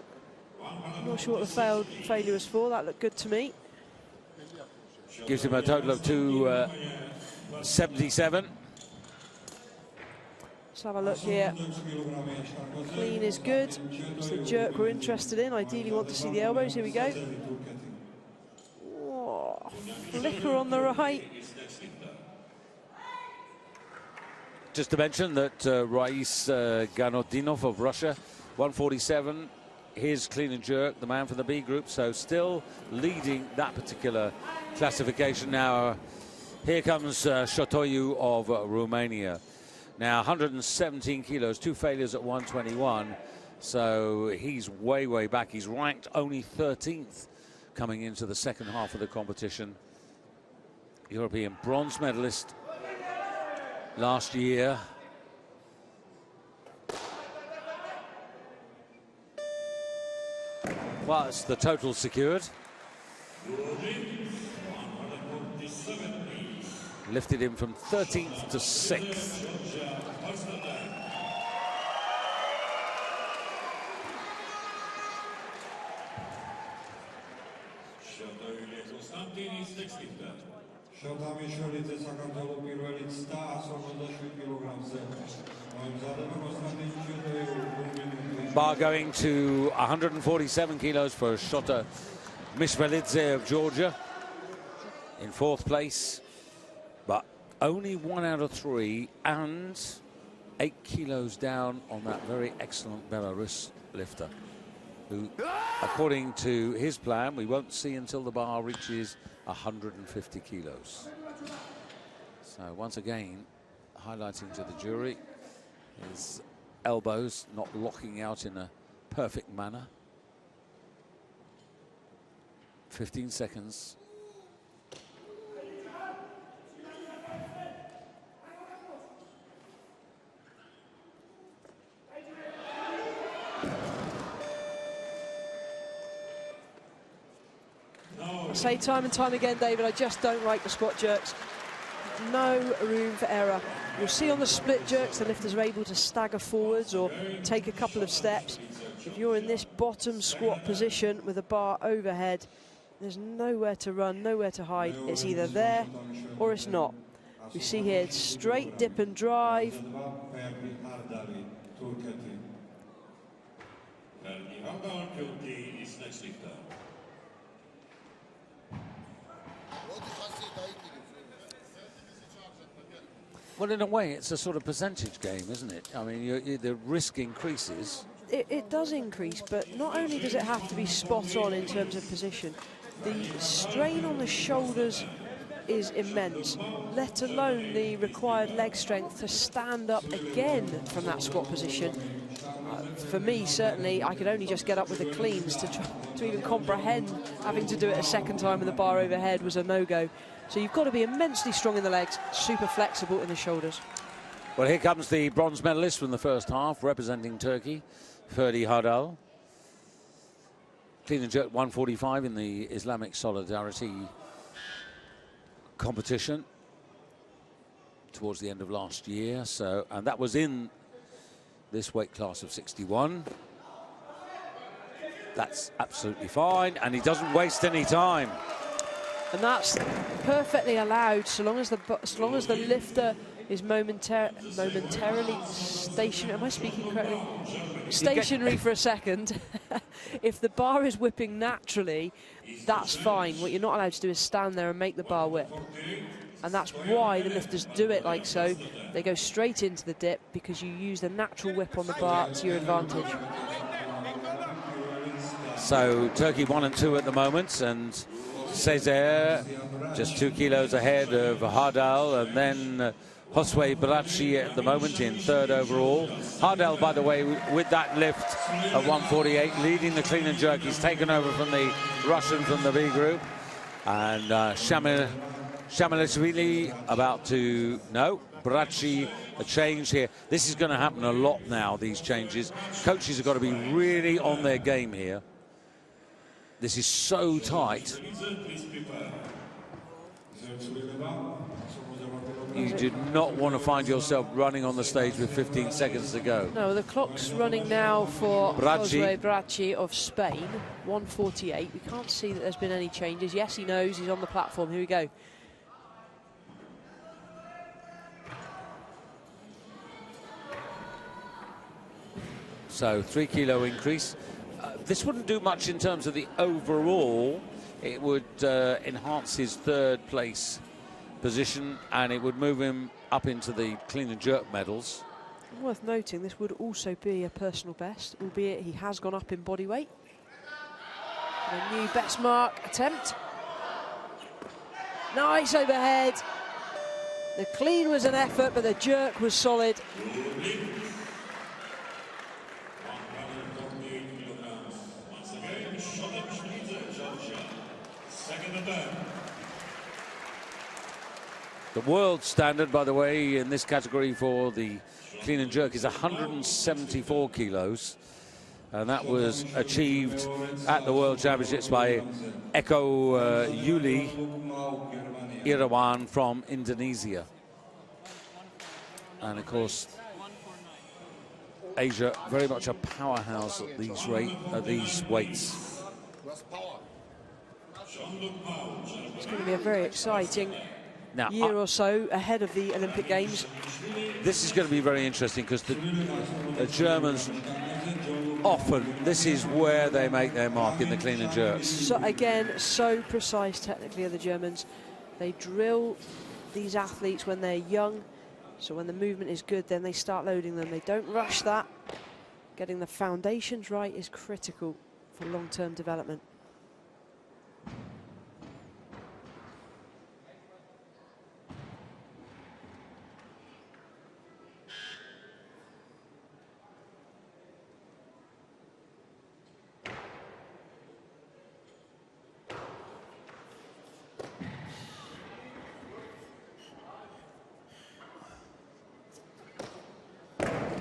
Not sure what the failure was for. That looked good to me. gives him a total of 277. Let's have a look here. Clean is good. It's the jerk we're interested in. Ideally want to see the elbows. Here we go. Oh, flicker on the right. Just to mention that Rais Gainotdinov of Russia, 147, his clean and jerk, the man for the B group, so still leading that particular classification. Now, here comes Shotoyu of Romania. Now, 117 kilos, 2 failures at 121, so he's way back. He's ranked only 13th coming into the second half of the competition. European bronze medalist last year. Well, it's the total secured. Lifted him from 13th to 6th. შოთამი შოლიძე საქართველოს პირველი 147 კილოგრამზე. Bar going to 147 kilos for Shota Mishvelidze of Georgia in 4th place, but only 1 out of 3 and 8 kilos down on that very excellent Belarus lifter, who, according to his plan, we won't see until the bar reaches 150 kilos. So once again, highlighting to the jury his elbows not locking out in a perfect manner. 15 seconds. I say time and time again, David, I just don't like the squat jerks. No room for error. You'll see on the split jerks the lifters are able to stagger forwards or take a couple of steps. If you're in this bottom squat position with a bar overhead, there's nowhere to run, nowhere to hide. It's either there or it's not. You see here, straight dip and drive. Well, in a way, it's a sort of percentage game, isn't it? I mean, the risk increases. It does increase, but not only does it have to be spot on in terms of position, the strain on the shoulders is immense, let alone the required leg strength to stand up again from that squat position. For me, certainly, I could only just get up with the cleans to even comprehend having to do it a second time with the bar overhead was a no-go. So you've got to be immensely strong in the legs, super flexible in the shoulders. Well, here comes the bronze medalist from the first half, representing Turkey, Ferdi Hardal. Clean and jerk 145 in the Islamic Solidarity competition towards the end of last year. So, and that was in this weight class of 61. That's absolutely fine, and he doesn't waste any time. And that's perfectly allowed, so long as the lifter is momentarily stationary. Am I speaking correctly? Stationary for a second. If the bar is whipping naturally, that's fine. What you're not allowed to do is stand there and make the bar whip. And that's why the lifters do it like so. They go straight into the dip because you use the natural whip on the bar to your advantage. So Turkey 1 and 2 at the moment, and Césaire just 2 kilos ahead of Hardal, and then Josue Braci at the moment in 3rd overall. Hardal, by the way, with that lift at 148, leading the clean and jerk. He's taken over from the Russian from the B group. And Shamalishvili about to... No, Braci, a change here. This is going to happen a lot now, these changes. Coaches have got to be really on their game here. This is so tight. You do not want to find yourself running on the stage with 15 seconds to go. No, the clock's running now for Josue Braci of Spain, 148. We can't see that there's been any changes. Yes, he knows he's on the platform. Here we go. So 3 kilo increase. This wouldn't do much in terms of the overall. It would enhance his 3rd place position, and it would move him up into the clean and jerk medals. Worth noting, this would also be a personal best, albeit he has gone up in body weight. A new best mark attempt. Nice overhead. The clean was an effort, but the jerk was solid. The world standard, by the way, in this category for the clean and jerk is 174 kilos. And that was achieved at the World Championships by Eko Yuli Irawan from Indonesia. And of course, Asia very much a powerhouse at these weights. It's going to be a very exciting Now, year or so ahead of the Olympic Games. This is going to be very interesting because the Germans often, this is where they make their mark in the clean and jerk. So again, so precise technically are the Germans. They drill these athletes when they're young, so when the movement is good, then they start loading them. They don't rush that. Getting the foundations right is critical for long-term development.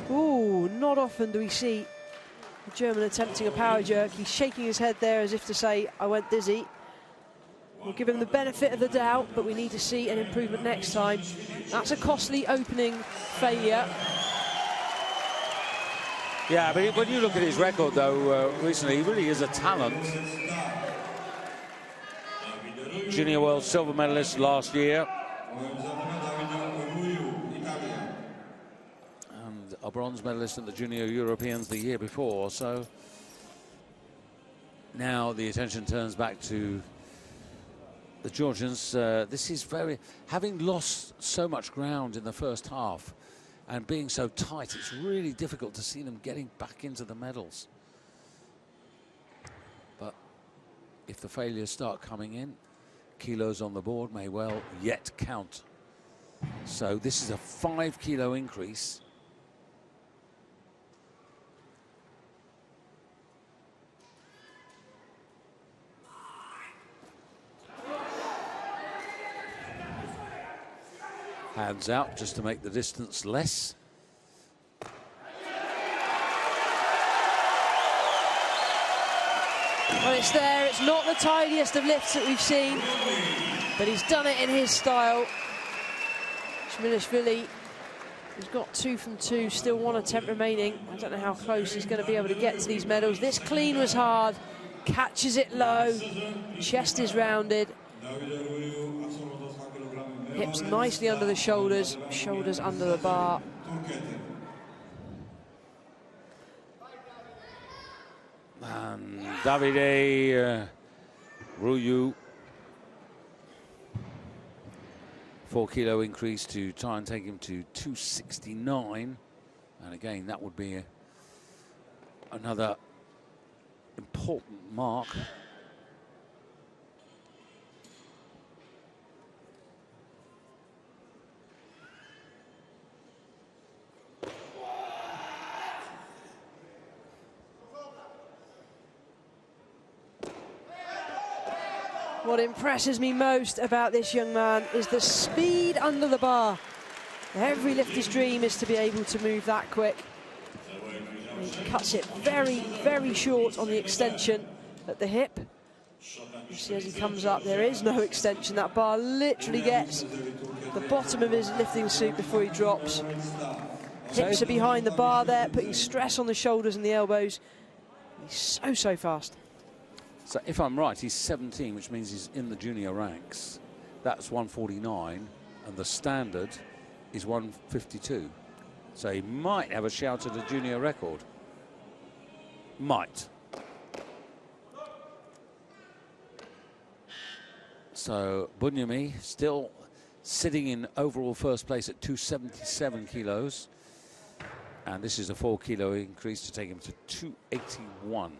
Ooh, not often do we see the German attempting a power jerk. He's shaking his head there as if to say, I went dizzy. We'll give him the benefit of the doubt, but we need to see an improvement next time. That's a costly opening failure. Yeah, but when you look at his record, though, recently, he really is a talent. Junior world silver medalist last year. And a bronze medalist at the Junior Europeans the year before. So now the attention turns back to the Georgians. This is very, having lost so much ground in the first half and being so tight, it's really difficult to see them getting back into the medals. But if the failures start coming in, kilos on the board may well yet count. So this is a 5 kilo increase. Hands out just to make the distance less. Well, it's there. It's not the tidiest of lifts that we've seen, but he's done it in his style. Shmilishvili has got 2 from 2, still 1 attempt remaining. I don't know how close he's going to be able to get to these medals. This clean was hard, catches it low, chest is rounded. Hips nicely under the shoulders, shoulders under the bar. And Davide Ruyu, 4 kilo increase to try and take him to 269. And again, that would be another important mark. What impresses me most about this young man is the speed under the bar. Every lifter's dream is to be able to move that quick. He cuts it very, very short on the extension at the hip. You see as he comes up, there is no extension. That bar literally gets the bottom of his lifting suit before he drops. Hips are behind the bar there, putting stress on the shoulders and the elbows. He's so fast. So if I'm right, he's 17, which means he's in the junior ranks. That's 149, and the standard is 152. So he might have a shout at a junior record. Might. So Bunyami still sitting in overall first place at 277 kilos. And this is a 4 kilo increase to take him to 281.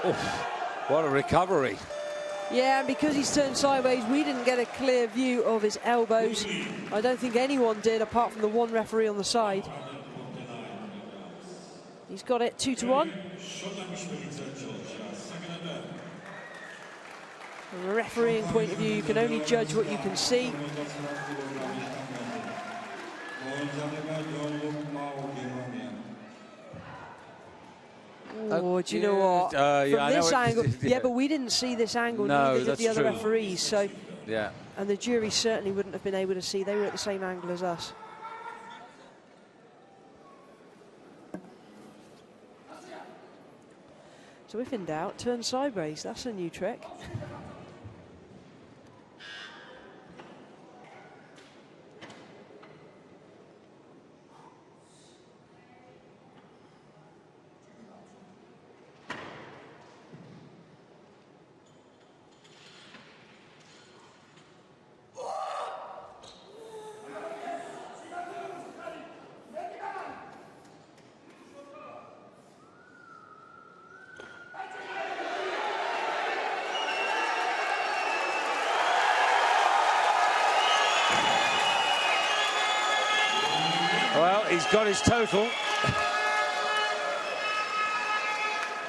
Oof, what a recovery. Yeah, and because he's turned sideways, we didn't get a clear view of his elbows. I don't think anyone did, apart from the one referee on the side. He's got it 2-1. From a refereeing point of view, you can only judge what you can see. Oh, do you know what? Yeah, From this angle, yeah, but we didn't see this angle, no, neither did the other true. referees. So Yeah. And the jury certainly wouldn't have been able to see. They were at the same angle as us. So if in doubt, turn sideways. That's a new trick. Well, he's got his total.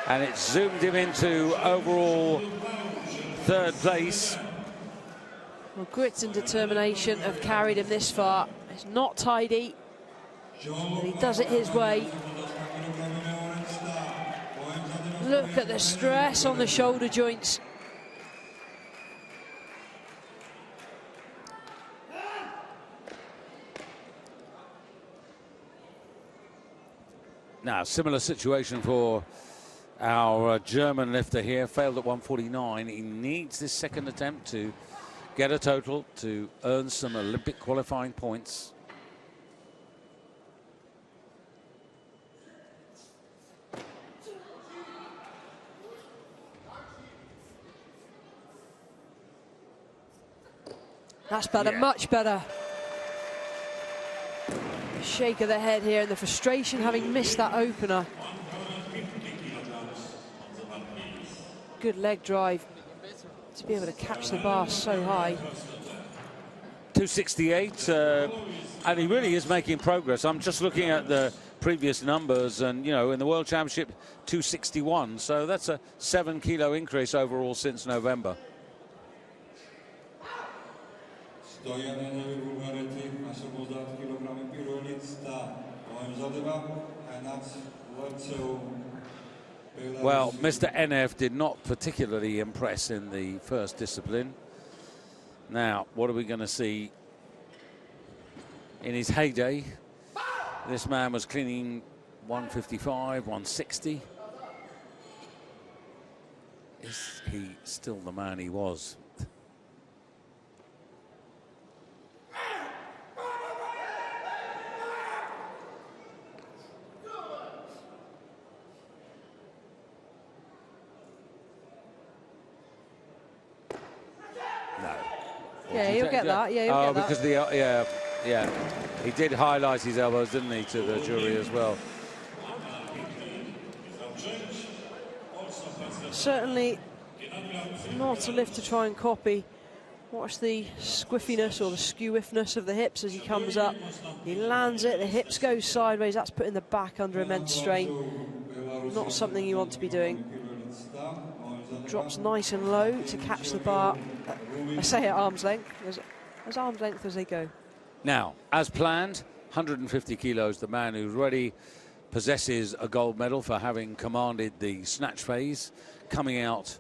And it zoomed him into overall third place. Well, grit and determination have carried him this far. It's not tidy, but he does it his way. Look at the stress on the shoulder joints. Now, similar situation for our German lifter here. Failed at 149. He needs this second attempt to get a total to earn some Olympic qualifying points. That's better, Yeah. much better. Shake of the head here, and the frustration having missed that opener. Good leg drive to be able to catch the bar so high. 268, and he really is making progress. I'm just looking at the previous numbers, and you know, in the World Championship, 261. So that's a 7-kilo increase overall since November. Well, Mr. NF did not particularly impress in the first discipline. Now, what are we going to see in his heyday? This man was cleaning 155, 160. Is he still the man he was? Yeah, you'll get that. Yeah, you'll get that. Because yeah, he did highlight his elbows, didn't he, to the jury as well. Certainly not a lift to try and copy. Watch the squiffiness or the skewiffness of the hips as he comes up. He lands it, the hips go sideways. That's putting the back under immense strain. Not something you want to be doing. Drops nice and low to catch the bar. I say at arm's length, as arm's length as they go. Now, as planned, 150 kilos, the man who already possesses a gold medal for having commanded the snatch phase, coming out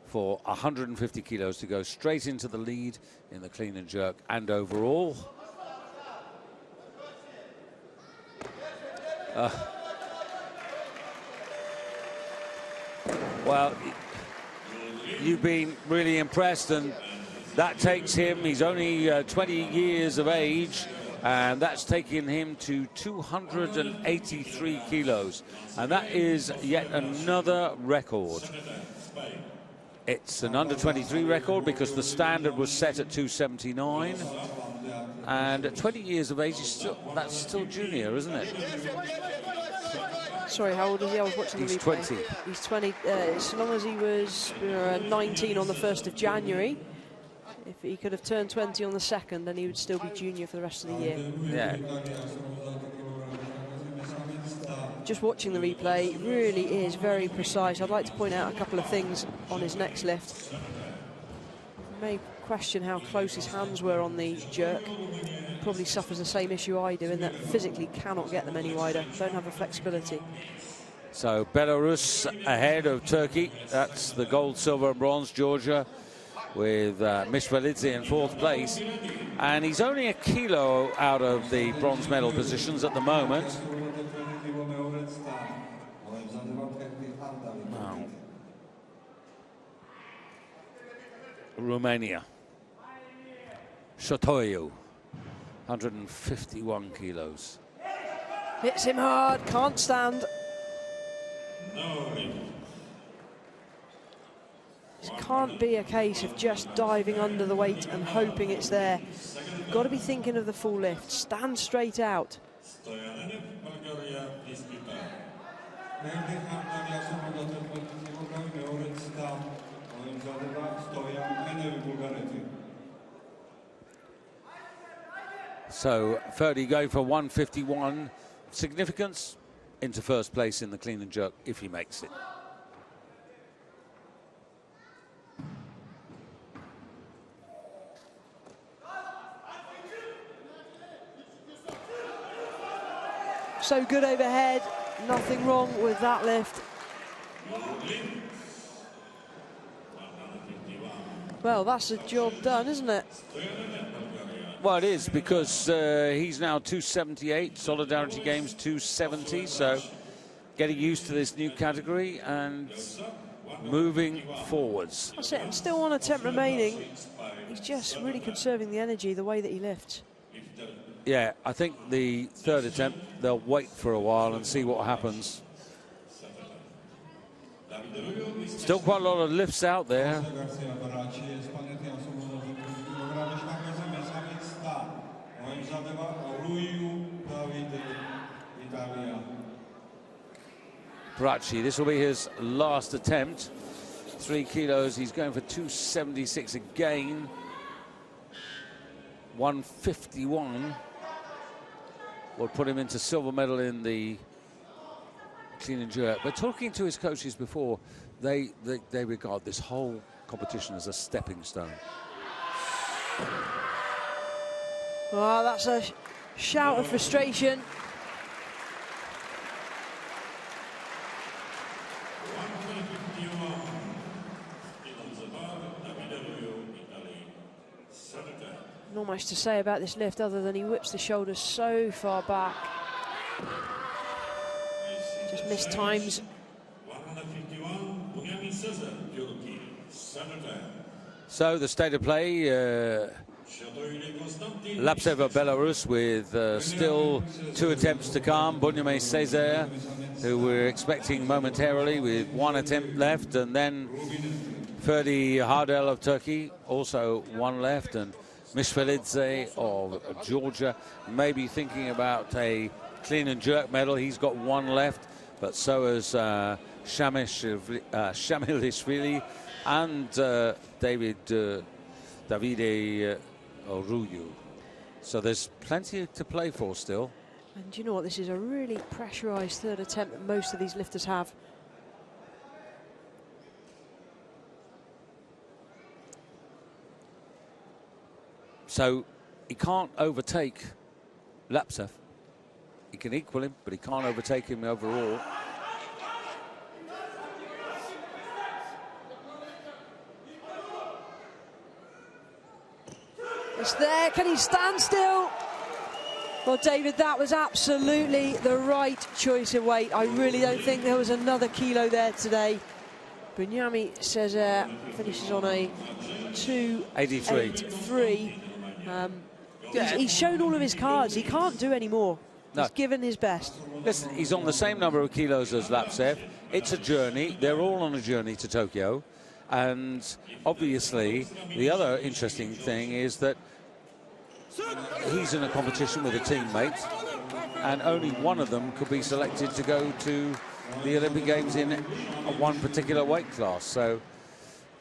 for 150 kilos to go straight into the lead in the clean and jerk and overall. Well, you've been really impressed, and that takes him, he's only 20 years of age, and that's taking him to 283 kilos. And that is yet another record. It's an under-23 record because the standard was set at 279. And at 20 years of age, that's still junior, isn't it? Sorry, how old is he? I was watching the replay. He's 20. He's 20. So long as he was 19 on the 1st of January, if he could have turned 20 on the 2nd, then he would still be junior for the rest of the year. Yeah. Just watching the replay, really is very precise. I'd like to point out a couple of things on his next lift. You may question how close his hands were on the jerk. Probably suffers the same issue I do in that physically cannot get them any wider, don't have the flexibility. So Belarus ahead of Turkey. That's the gold, silver and bronze. Georgia with Mishvelidze in 4th place. And he's only a kilo out of the bronze medal positions at the moment. Wow. Romania. Shotoyu, 151 kilos. Hits him hard, can't stand. This can't be a case of just diving under the weight and hoping it's there. You've got to be thinking of the full lift. Stand straight out. So Ferdy going for 151. Significance into 1st place in the clean and jerk if he makes it. So good overhead, nothing wrong with that lift. Well, that's a job done, isn't it? Well, it is, because he's now 278, Solidarity Games 270, so getting used to this new category and moving forwards. That's it, and still 1 attempt remaining. He's just really conserving the energy, the way that he lifts. Yeah, I think the 3rd attempt, they'll wait for a while and see what happens. Still quite a lot of lifts out there. Bracci, this will be his last attempt. 3 kilos, he's going for 276 again. 151 will put him into silver medal in the clean and jerk. But talking to his coaches before, they regard this whole competition as a stepping stone. Well, that's a shout of frustration. Not much to say about this lift other than he whips the shoulders so far back. Just missed times. So the state of play, Lapsev of Belarus with still 2 attempts to come. Bunyame Cesar, who we're expecting momentarily with 1 attempt left, and then Ferdi Hardel of Turkey, also 1 left, and Mishvelidze of Georgia, maybe thinking about a clean and jerk medal. He's got 1 left, but so has Shamilishvili and Davide Oruyu. So there's plenty to play for still. And you know what? This is a really pressurised 3rd attempt that most of these lifters have. So he can't overtake Lapsev. He can equal him, but he can't overtake him overall. It's there. Can he stand still? Well, David, that was absolutely the right choice of weight. I really don't think there was another kilo there today. Bunyame Cesar finishes on a 283. He's shown all of his cards. He can't do any more. No. He's given his best. Listen, he's on the same number of kilos as Lapsev. It's a journey. They're all on a journey to Tokyo. And obviously, the other interesting thing is that he's in a competition with a teammate, and only one of them could be selected to go to the Olympic Games in one particular weight class. So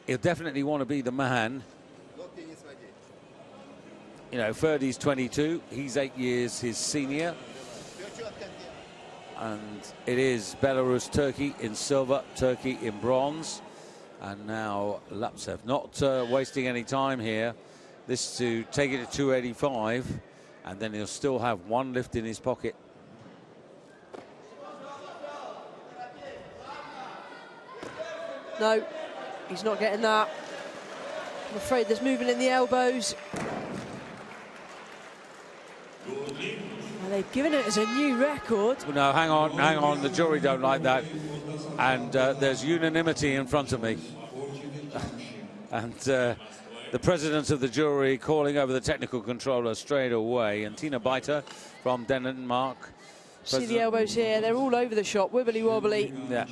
he'll definitely want to be the man. You know, Ferdy's 22, he's 8 years his senior. And it is Belarus, Turkey in silver, Turkey in bronze. And now Lapsev, not wasting any time here. This to take it to 285, and then he'll still have 1 lift in his pocket. No, he's not getting that. I'm afraid there's movement in the elbows. And they've given it as a new record. No, hang on. The jury don't like that. And there's unanimity in front of me. And the president of the jury calling over the technical controller straight away. And Tina Beiter from Denmark. See the elbows here, they're all over the shop, wibbly wobbly. Yeah.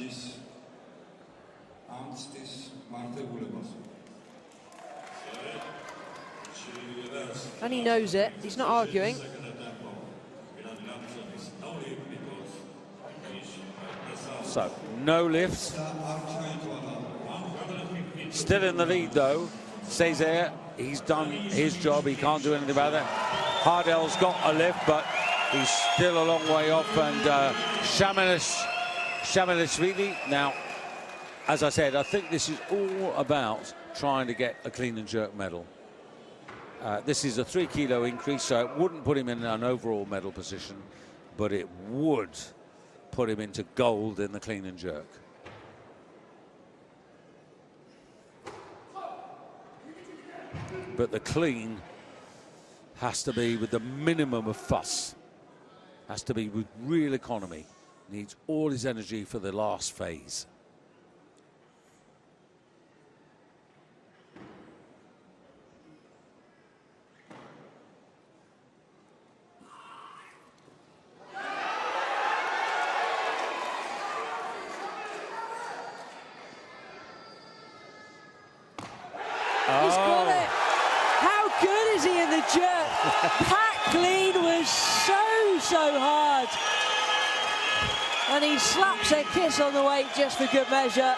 And he knows it, he's not arguing. So, no lift. Still in the lead, though. Stays there. He's done his job. He can't do anything about it. Hardell's got a lift, but he's still a long way off. And Shamanishvili. Now, as I said, I think this is all about trying to get a clean and jerk medal. This is a 3 kilo increase, so it wouldn't put him in an overall medal position, but it would put him into gold in the clean and jerk. But the clean has to be with the minimum of fuss. Has to be with real economy. Needs all his energy for the last phase. He's got it. How good is he in the jerk? That clean was so hard. And he slaps a kiss on the weight just for good measure.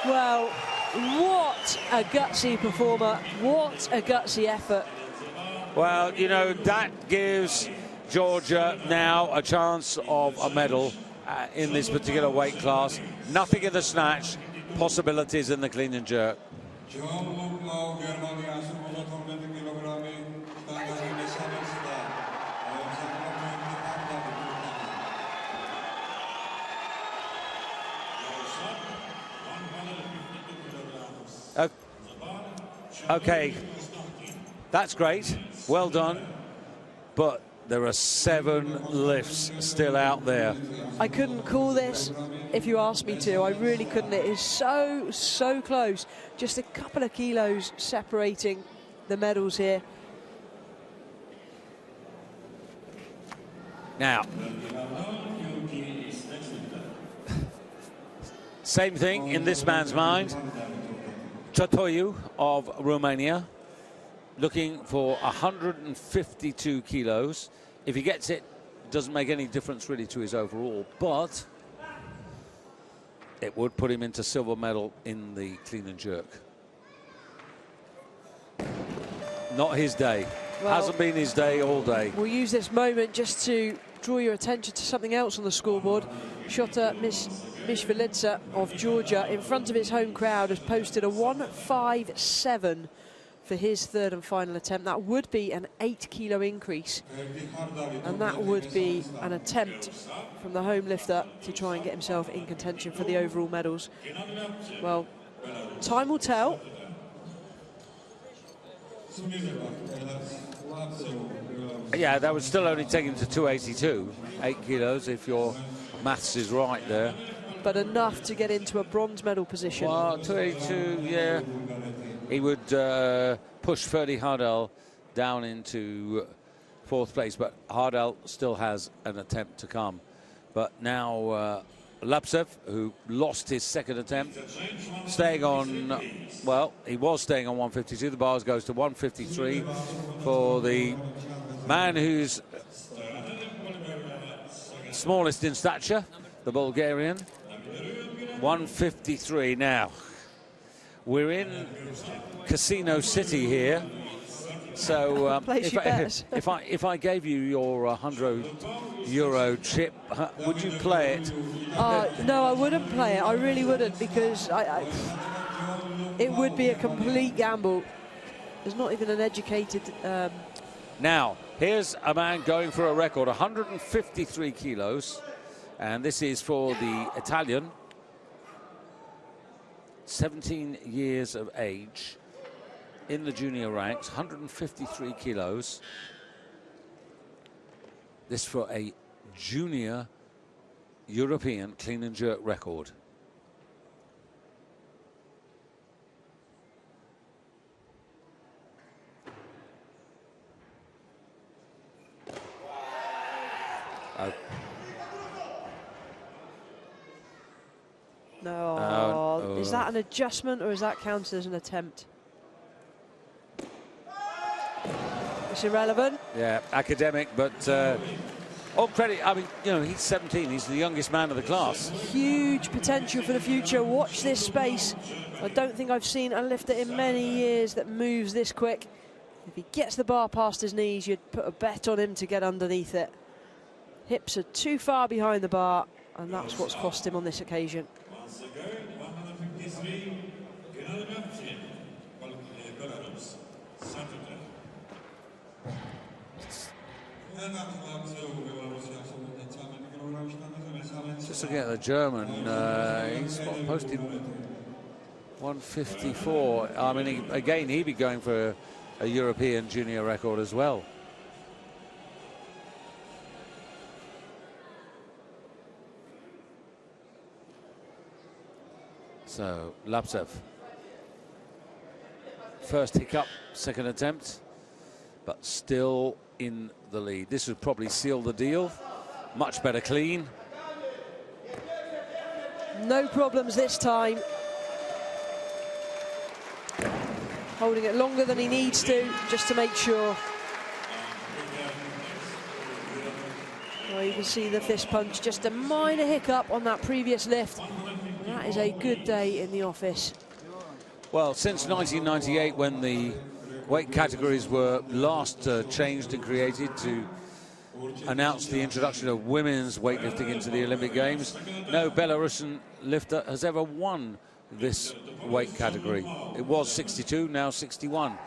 Well, what a gutsy performer. What a gutsy effort. Well, you know, that gives Georgia now a chance of a medal in this particular weight class. Nothing in the snatch, possibilities in the clean and jerk. Okay, that's great, well done, but there are 7 lifts still out there. I couldn't call this if you asked me to. I really couldn't. It is so close. Just a couple of kilos separating the medals here. Now, same thing in this man's mind. Totoiu of Romania, looking for 152 kilos. If he gets it, it doesn't make any difference really to his overall, but it would put him into silver medal in the clean and jerk. Not his day. Well, hasn't been his day all day. We'll use this moment just to draw your attention to something else on the scoreboard. Shota Mishvilidze of Georgia, in front of his home crowd, has posted a 1.57 for his third and final attempt. That would be an 8 kilo increase, and that would be an attempt from the home lifter to try and get himself in contention for the overall medals. Well, time will tell. Yeah, that would still only take him to 282, 8 kilos if your maths is right there. But enough to get into a bronze medal position. Well, 282, yeah. He would push Ferdy Hardell down into 4th place, but Hardell still has an attempt to come. But now Lapsev, who lost his second attempt, staying on, well, he was staying on 152. The bars goes to 153 for the man who's smallest in stature, the Bulgarian. 153 now. We're in Casino City here. So if I gave you your €100 chip, would you play it? No, I wouldn't play it. I really wouldn't, because it would be a complete gamble. There's not even an educated... Now, here's a man going for a record, 153 kilos. And this is for the Italian. 17 years of age. in the junior ranks, 153 kilos. This for a junior European clean and jerk record. No, is that an adjustment or is that counted as an attempt? It's irrelevant. Yeah, academic, but all credit. I mean, you know, he's 17. He's the youngest man of the class. Huge potential for the future. Watch this space. I don't think I've seen a lifter in many years that moves this quick. If he gets the bar past his knees, you'd put a bet on him to get underneath it. Hips are too far behind the bar, and that's what's cost him on this occasion. Once again, 153, Belarus, Saturday. Just looking at the German, he's posted 154. I mean, again, he'd be going for a European junior record as well. So, Lapsev. First hiccup, second attempt, but still in the lead. This would probably seal the deal. Much better clean. No problems this time. Holding it longer than he needs to, just to make sure. Well, you can see the fist punch, just a minor hiccup on that previous lift. That is a good day in the office. Well, since 1998, when the weight categories were last changed and created to announce the introduction of women's weightlifting into the Olympic Games, no Belarusian lifter has ever won this weight category. It was 62, now 61.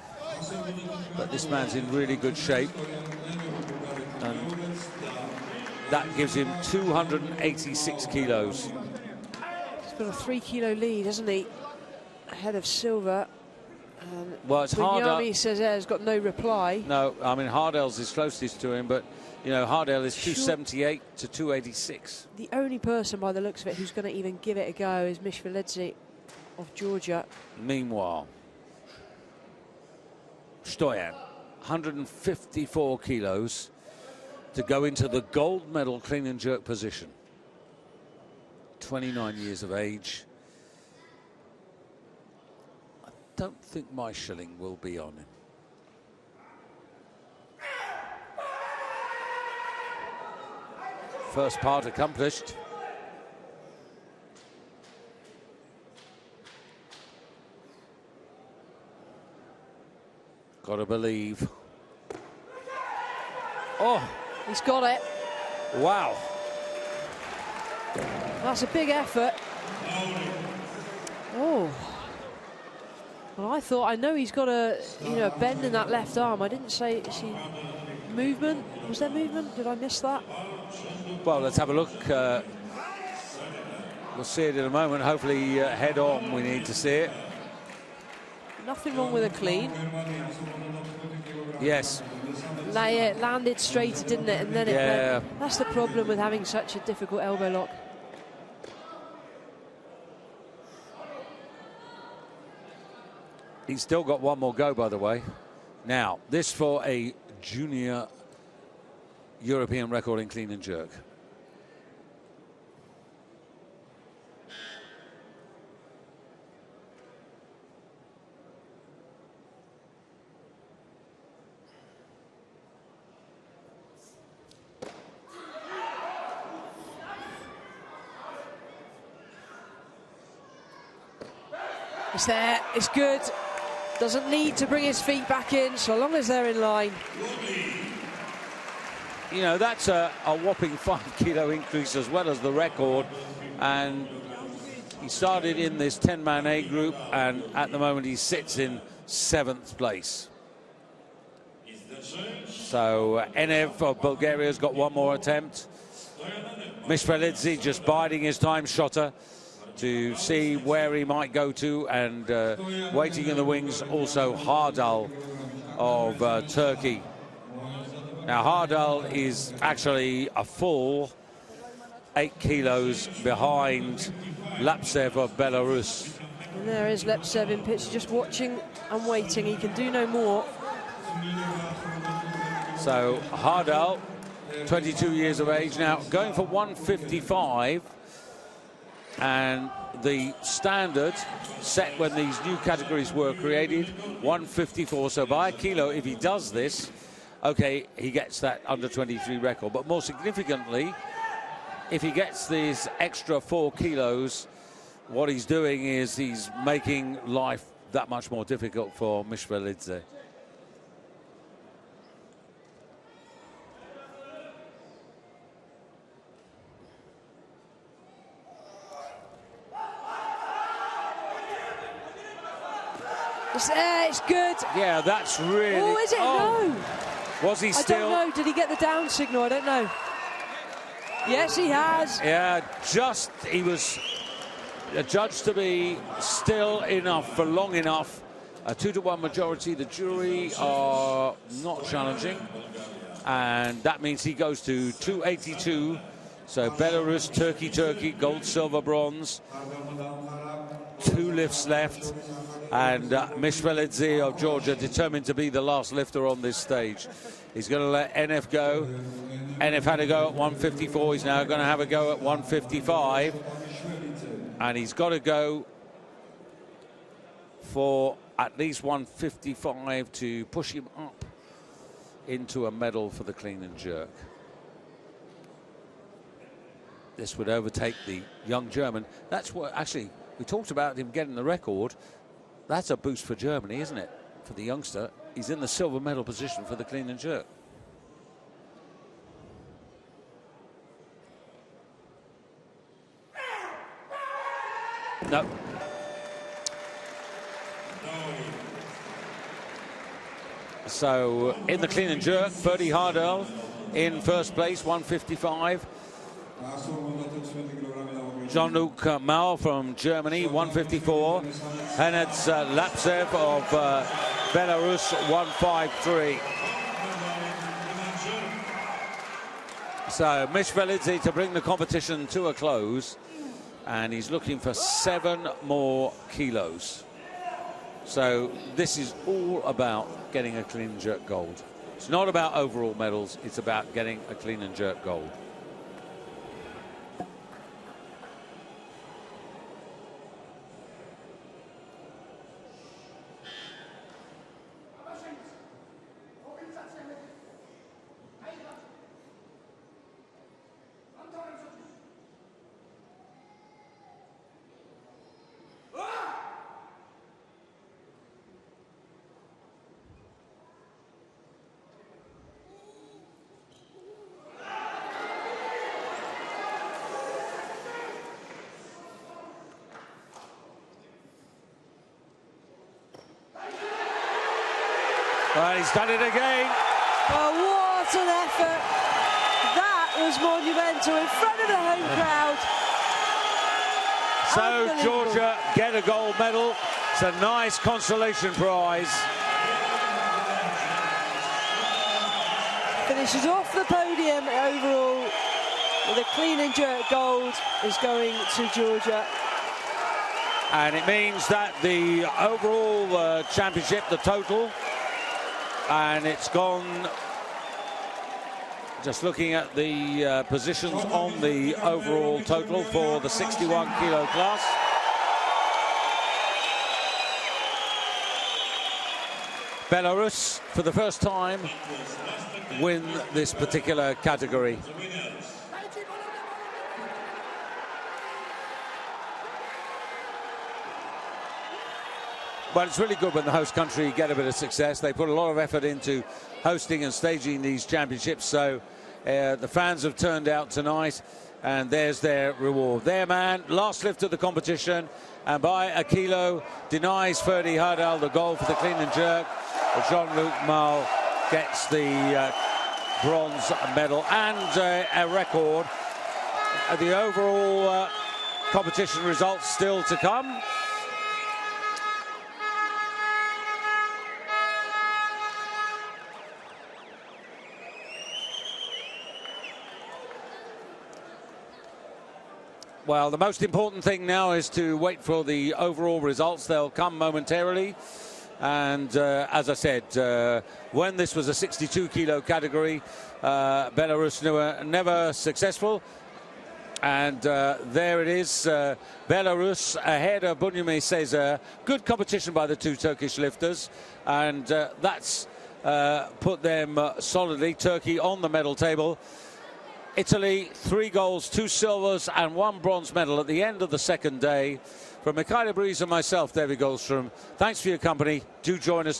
But this man's in really good shape. And that gives him 286 kilos. He's got a 3 kilo lead, hasn't he? Ahead of Silver. Well, it's harder. Bunyami says has got no reply. No, I mean, Hardell's is closest to him, but, you know, Hardell is 278 to 286. The only person, by the looks of it, who's going to even give it a go is Mishveledze of Georgia. Meanwhile, Stoyan, 154 kilos to go into the gold medal clean and jerk position. 29 years of age. I don't think my shilling will be on him. First part accomplished. Gotta believe. Oh, he's got it. Wow. That's a big effort. Oh. Well, I know he's got a, a bend in that left arm. I didn't say, is he movement? Was there movement? Did I miss that? Well, let's have a look. We'll see it in a moment. Hopefully head on, we need to see it. Nothing wrong with a clean. Yes. It landed straight, didn't it? And then it went. That's the problem with having such a difficult elbow lock. He's still got one more go, by the way. Now, this for a junior European record in clean and jerk. It's there, it's good. Doesn't need to bring his feet back in, so long as they're in line. You know, that's a whopping 5 kilo increase as well as the record. And he started in this 10-man A group, and at the moment he sits in 7th place. So Enev of Bulgaria has got one more attempt. Mishveledze just biding his time, shotter. to see where he might go to, and waiting in the wings also Hardal of Turkey. Now Hardal is actually a full 8 kilos behind Lapsev of Belarus. And there is Lapsev in pitch, just watching and waiting. He can do no more. So Hardal, 22 years of age now, going for 155, and the standard set when these new categories were created, 154. So by a kilo, if he does this, okay, he gets that under 23 record. But more significantly, if he gets these extra 4 kilos, what he's doing is he's making life that much more difficult for Mishvelidze. It's good. Yeah, that's really... Oh, is it? No. Was he still... I don't know. Did he get the down signal? I don't know. Yes, he has. Yeah, just... He was judged to be still enough for long enough. A 2-to-1 majority. The jury are not challenging. And that means he goes to 282. So Belarus, Turkey, gold, silver, bronze. 2 lifts left. And Mishvelidze of Georgia determined to be the last lifter on this stage. He's going to let NF go. NF had a go at 154. He's now going to have a go at 155. And he's got to go for at least 155 to push him up into a medal for the clean and jerk. This would overtake the young German. That's what, actually, we talked about him getting the record. That's a boost for Germany, isn't it? For the youngster. He's in the silver medal position for the clean and jerk. No. So in the clean and jerk, Ferdy Hardal in first place, 155. Jean-Luc Mao from Germany, 154. Henets Lapsev of Belarus, 153. So Mishvelidze to bring the competition to a close, and he's looking for 7 more kilos. So this is all about getting a clean and jerk gold. It's not about overall medals, it's about getting a clean and jerk gold. Well, he's done it again. Oh, what an effort. That was monumental in front of the home crowd. So Georgia get a gold medal. It's a nice consolation prize. Finishes off the podium overall with a clean and jerk gold is going to Georgia. And it means that the overall championship, the total, and it's gone, just looking at the positions on the overall total for the 61 kilo class. Belarus, for the first time, win this particular category. But it's really good when the host country get a bit of success. They put a lot of effort into hosting and staging these championships. So the fans have turned out tonight, and there's their reward. Their man, last lift of the competition, and by a kilo, denies Ferdy Hardal the gold for the clean and jerk. Jean-Luc Mao gets the bronze medal and a record. The overall competition results still to come. Well, the most important thing now is to wait for the overall results. They'll come momentarily. And as I said, when this was a 62 kilo category, Belarus never successful. And there it is, Belarus ahead of Bunyame Cesar. Good competition by the two Turkish lifters. And that's put them solidly, Turkey on the medal table. Italy, 3 golds, 2 silvers and 1 bronze medal at the end of the second day. From Michaela Breeze and myself, David Goldstrom, thanks for your company. Do join us.